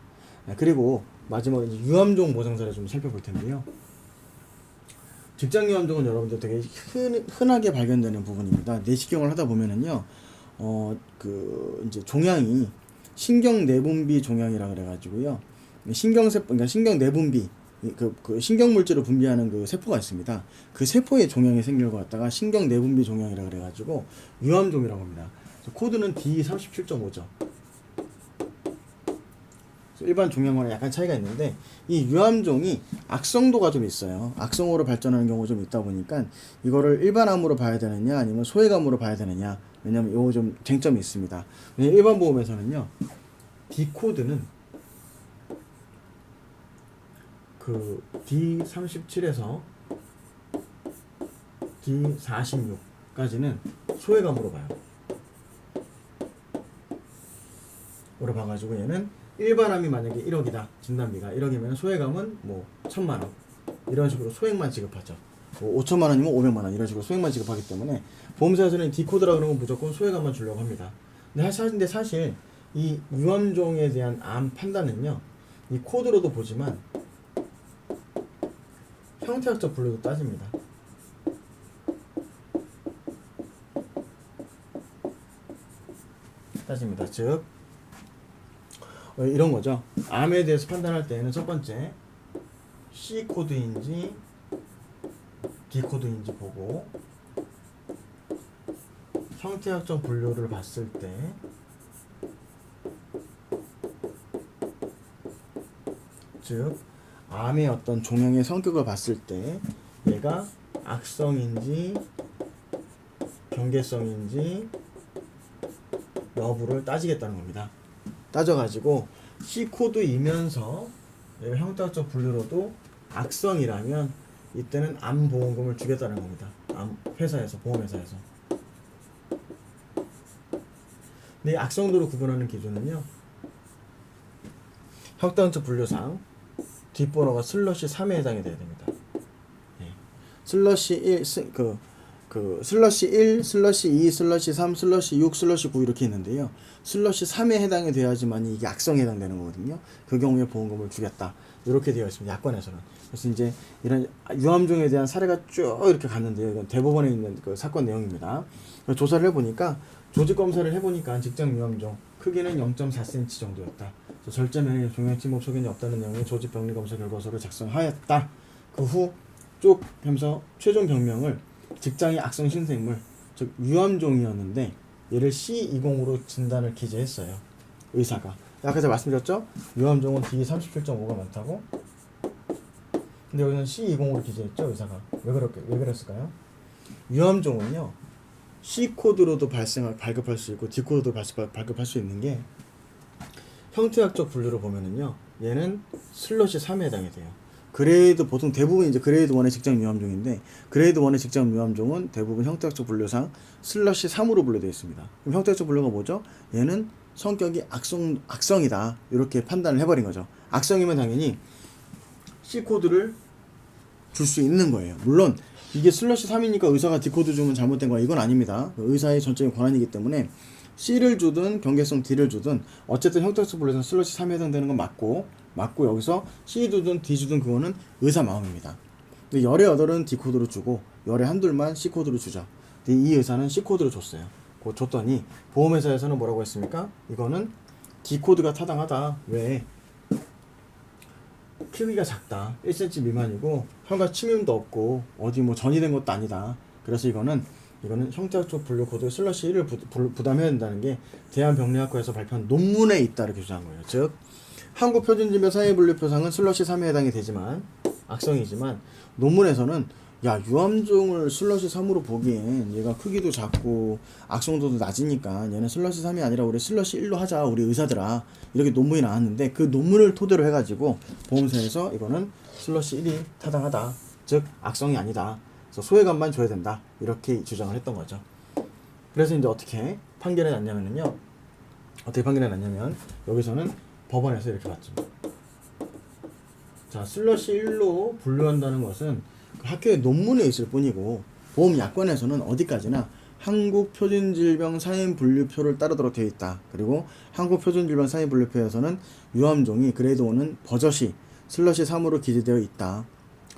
그리고 마지막으로 이제 유암종 보상사를 좀 살펴볼 텐데요. 직장 유암종은 여러분들 되게 흔하게 발견되는 부분입니다. 내시경을 하다 보면은요, 이제 종양이 신경 내분비 종양이라 그래가지고요, 그러니까 신경 내분비 그 신경 물질을 분비하는 그 세포가 있습니다. 그 세포에 종양이 생길 것 같다가 신경 내분비 종양이라 그래가지고 유암종이라고 합니다. 코드는 D37.5죠. 일반 종양과는 약간 차이가 있는데 이 유암종이 악성도가 좀 있어요. 악성으로 발전하는 경우가 좀 있다 보니까 이거를 일반암으로 봐야 되느냐 아니면 소액암으로 봐야 되느냐, 왜냐면 요거 좀 쟁점이 있습니다. 왜냐면 일반 보험에서는요 D코드는 그 D37에서 D46까지는 소액암으로 봐요. 으로 봐가지고 얘는 일반암이 만약에 1억이다. 진단비가 1억이면 소액암은 뭐 1,000만원 이런 식으로 소액만 지급하죠. 뭐 5천만원이면 500만원 이런 식으로 소액만 지급하기 때문에 보험사에서는 D코드라 그러는 건 무조건 소액암만 주려고 합니다. 근데 사실 이 유암종에 대한 암 판단은요, 이 코드로도 보지만 형태학적 분류도 따집니다. 즉 이런 거죠. 암에 대해서 판단할 때는 첫 번째 C 코드인지 D 코드인지 보고 형태학적 분류를 봤을 때 즉 암의 어떤 종양의 성격을 봤을 때 얘가 악성인지 경계성인지 여부를 따지겠다는 겁니다. 따져가지고 C코드이면서 얘가 형태학적 분류로도 악성이라면 이때는 암보험금을 주겠다는 겁니다. 회사에서, 보험회사에서. 근데 이 악성도로 구분하는 기준은요, 형태학적 분류상 뒷번호가 슬러시 3에 해당이 돼야 됩니다. 슬러시 1, 슬러시 1, 슬러시 2, 슬러시 3, 슬러시 6, 슬러시 9 이렇게 있는데요. 슬러시 3에 해당이 돼야지만 이게 악성에 해당되는 거거든요. 그 경우에 보험금을 주겠다. 이렇게 되어 있습니다. 약관에서는. 그래서 이제 이런 유암종에 대한 사례가 쭉 이렇게 갔는데요. 이건 대법원에 있는 그 사건 내용입니다. 조사를 해보니까, 조직 검사를 해보니까 직장 유암종 크기는 0.4cm 정도였다. 절제면에 종양 침묵 소견이 없다는 내용의 조직 병리 검사 결과서를 작성하였다. 그 후 쭉 하면서 최종 병명을 직장의 악성 신생물, 즉 유암종이었는데 얘를 C20으로 진단을 기재했어요. 의사가. 아까 제가 말씀드렸죠? 유암종은 D37.5가 많다고. 근데 여기는 C20으로 기재했죠, 의사가. 왜 그랬을까요? 유암종은요, C코드로도 발급할 수 있고 D코드도 발급할 수 있는 게, 형태학적 분류를 보면은요, 얘는 슬러시 3에 해당이 돼요. 그레이드, 보통 대부분 이제 그레이드 1의 직장 유암종인데, 그레이드 1의 직장 유암종은 대부분 형태학적 분류상 슬러시 3으로 분류되어 있습니다. 그럼 형태학적 분류가 뭐죠? 얘는 성격이 악성이다. 이렇게 판단을 해버린 거죠. 악성이면 당연히 C코드를 줄 수 있는 거예요. 물론 이게 슬러시 3이니까 의사가 D코드 주면 잘못된 거야, 이건 아닙니다. 의사의 전적인 권한이기 때문에 C를 주든 경계성 D를 주든 어쨌든 형태학적 분류상 슬러시 3에 해당되는 건 맞고 여기서 C 주든 D 주든 그거는 의사 마음입니다. 근데 열의 8은 D코드로 주고 열의 한둘만 C코드로 주죠. 근데 이 의사는 C코드로 줬어요. 줬더니 보험회사에서는 뭐라고 했습니까? 이거는 디코드가 타당하다. 왜? 크기가 작다. 1cm 미만이고 혈관 침입도 없고 어디 뭐 전이 된 것도 아니다. 그래서 이거는 형태학적 분류 코드 슬러시 1을 부담해야 된다는 게 대한병리학과에서 발표한 논문에 있다 이렇게 주장한 거예요. 즉 한국표준질병 사회분류표상은 슬러시 3에 해당이 되지만 악성이지만 논문에서는 야 유암종을 슬러시 3으로 보기엔 얘가 크기도 작고 악성도도 낮으니까 얘는 슬러시 3이 아니라 우리 슬러시 1로 하자 우리 의사들아 이렇게 논문이 나왔는데 그 논문을 토대로 해가지고 보험사에서 이거는 슬러시 1이 타당하다 즉 악성이 아니다 그래서 소외감만 줘야 된다 이렇게 주장을 했던 거죠. 그래서 이제 어떻게 판결이 났냐면요 여기서는 법원에서 이렇게 봤죠. 자 슬러시 1로 분류한다는 것은 학교의 논문에 있을 뿐이고 보험약관에서는 어디까지나 한국표준질병 사인분류표를 따르도록 되어 있다. 그리고 한국표준질병 사인분류표에서는 유암종이 그레이드 1은 버젓이 슬러시 3으로 기재되어 있다.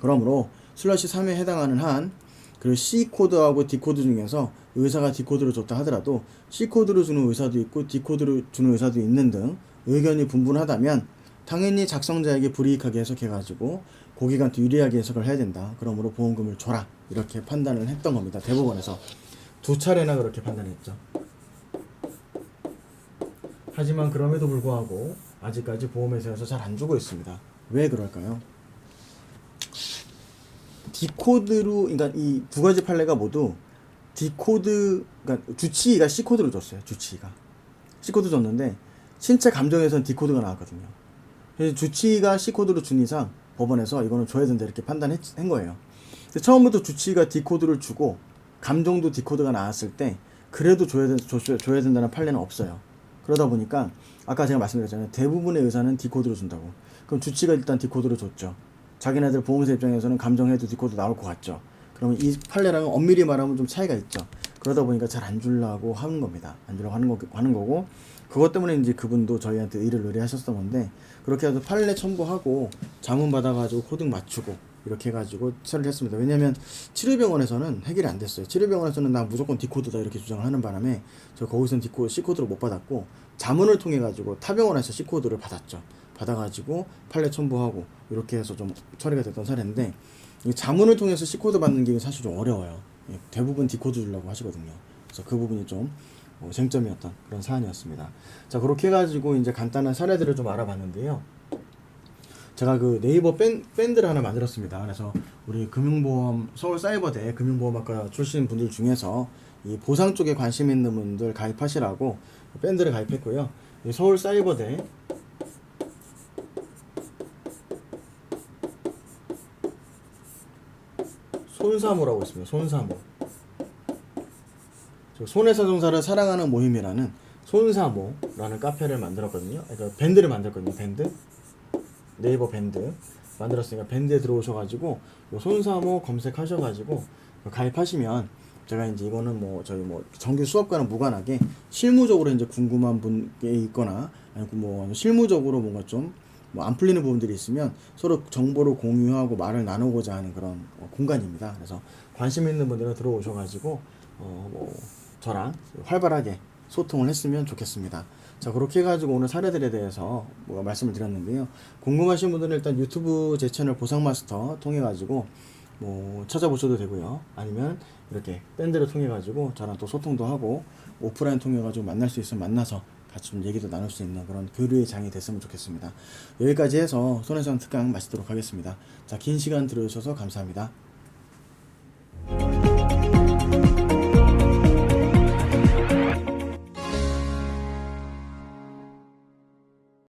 그러므로 슬러시 3에 해당하는 한 그리고 C코드하고 D코드 중에서 의사가 D코드를 줬다 하더라도 C코드를 주는 의사도 있고 D코드를 주는 의사도 있는 등 의견이 분분하다면 당연히 작성자에게 불이익하게 해석해가지고 고객한테 유리하게 해석을 해야 된다. 그러므로 보험금을 줘라. 이렇게 판단을 했던 겁니다. 대법원에서 2차례나 그렇게 판단했죠. 하지만 그럼에도 불구하고 아직까지 보험회사에서 잘 안 주고 있습니다. 왜 그럴까요? D코드로 그러니까 이 두 가지 판례가 모두 D코드 그러니까 주치의가 C코드를 줬어요. 주치의가 C코드 줬는데 신체 감정에서는 D코드가 나왔거든요. 그래서 주치의가 C코드를 준 이상 법원에서 이거는 줘야 된다 이렇게 판단한 거예요. 근데 처음부터 주치의가 D코드를 주고 감정도 D코드가 나왔을 때 그래도 줘야 된다는 판례는 없어요. 그러다 보니까 아까 제가 말씀드렸잖아요. 대부분의 의사는 D코드를 준다고. 그럼 주치의가 일단 D코드를 줬죠. 자기네들 보험사 입장에서는 감정해도 D코드 나올 것 같죠. 그러면 이 판례랑은 엄밀히 말하면 좀 차이가 있죠. 그러다 보니까 잘 안 주려고 하는 겁니다. 안 주려고 하는 거고 그것 때문에 이제 그분도 저희한테 의를 의뢰하셨던 건데 그렇게 해서 판례 첨부하고 자문 받아가지고 코딩 맞추고 이렇게 해가지고 처리를 했습니다. 왜냐면 치료병원에서는 해결이 안 됐어요. 치료병원에서는 나 무조건 D코드다 이렇게 주장을 하는 바람에 저 거기서는 C코드를 못 받았고 자문을 통해 가지고 타병원에서 C코드를 받았죠. 받아가지고 판례 첨부하고 이렇게 해서 좀 처리가 됐던 사례인데 이 자문을 통해서 C코드 받는 게 사실 좀 어려워요. 대부분 D코드 주려고 하시거든요. 그래서 그 부분이 좀 쟁점이었던 그런 사안이었습니다. 자 그렇게 해가지고 이제 간단한 사례들을 좀 알아봤는데요. 제가 그 네이버 밴드를 하나 만들었습니다. 그래서 우리 금융보험 서울사이버대 금융보험학과 출신 분들 중에서 이 보상 쪽에 관심 있는 분들 가입하시라고 밴드를 가입했고요. 이 서울사이버대 손사모라고 있습니다. 손사모. 손해사정사를 사랑하는 모임이라는 손사모라는 카페를 만들었거든요. 그러니까 밴드를 만들었거든요. 밴드 네이버 밴드 만들었으니까 밴드에 들어오셔가지고 손사모 검색하셔가지고 가입하시면 제가 이제 이거는 뭐 저희 뭐 정규 수업과는 무관하게 실무적으로 이제 궁금한 분께 있거나 아니면 뭐 실무적으로 뭔가 좀 뭐 안 풀리는 부분들이 있으면 서로 정보를 공유하고 말을 나누고자 하는 그런 공간입니다. 그래서 관심 있는 분들은 들어오셔가지고 뭐 저랑 활발하게 소통을 했으면 좋겠습니다. 자 그렇게 해가지고 오늘 사례들에 대해서 뭐 말씀을 드렸는데요. 궁금하신 분들은 일단 유튜브 제 채널 보상마스터 통해 가지고 뭐 찾아보셔도 되고요. 아니면 이렇게 밴드를 통해 가지고 저랑 또 소통도 하고 오프라인 통해 가지고 만날 수 있으면 만나서 같이 좀 얘기도 나눌 수 있는 그런 교류의 장이 됐으면 좋겠습니다. 여기까지 해서 손해상 특강 마치도록 하겠습니다. 자, 긴 시간 들어주셔서 감사합니다.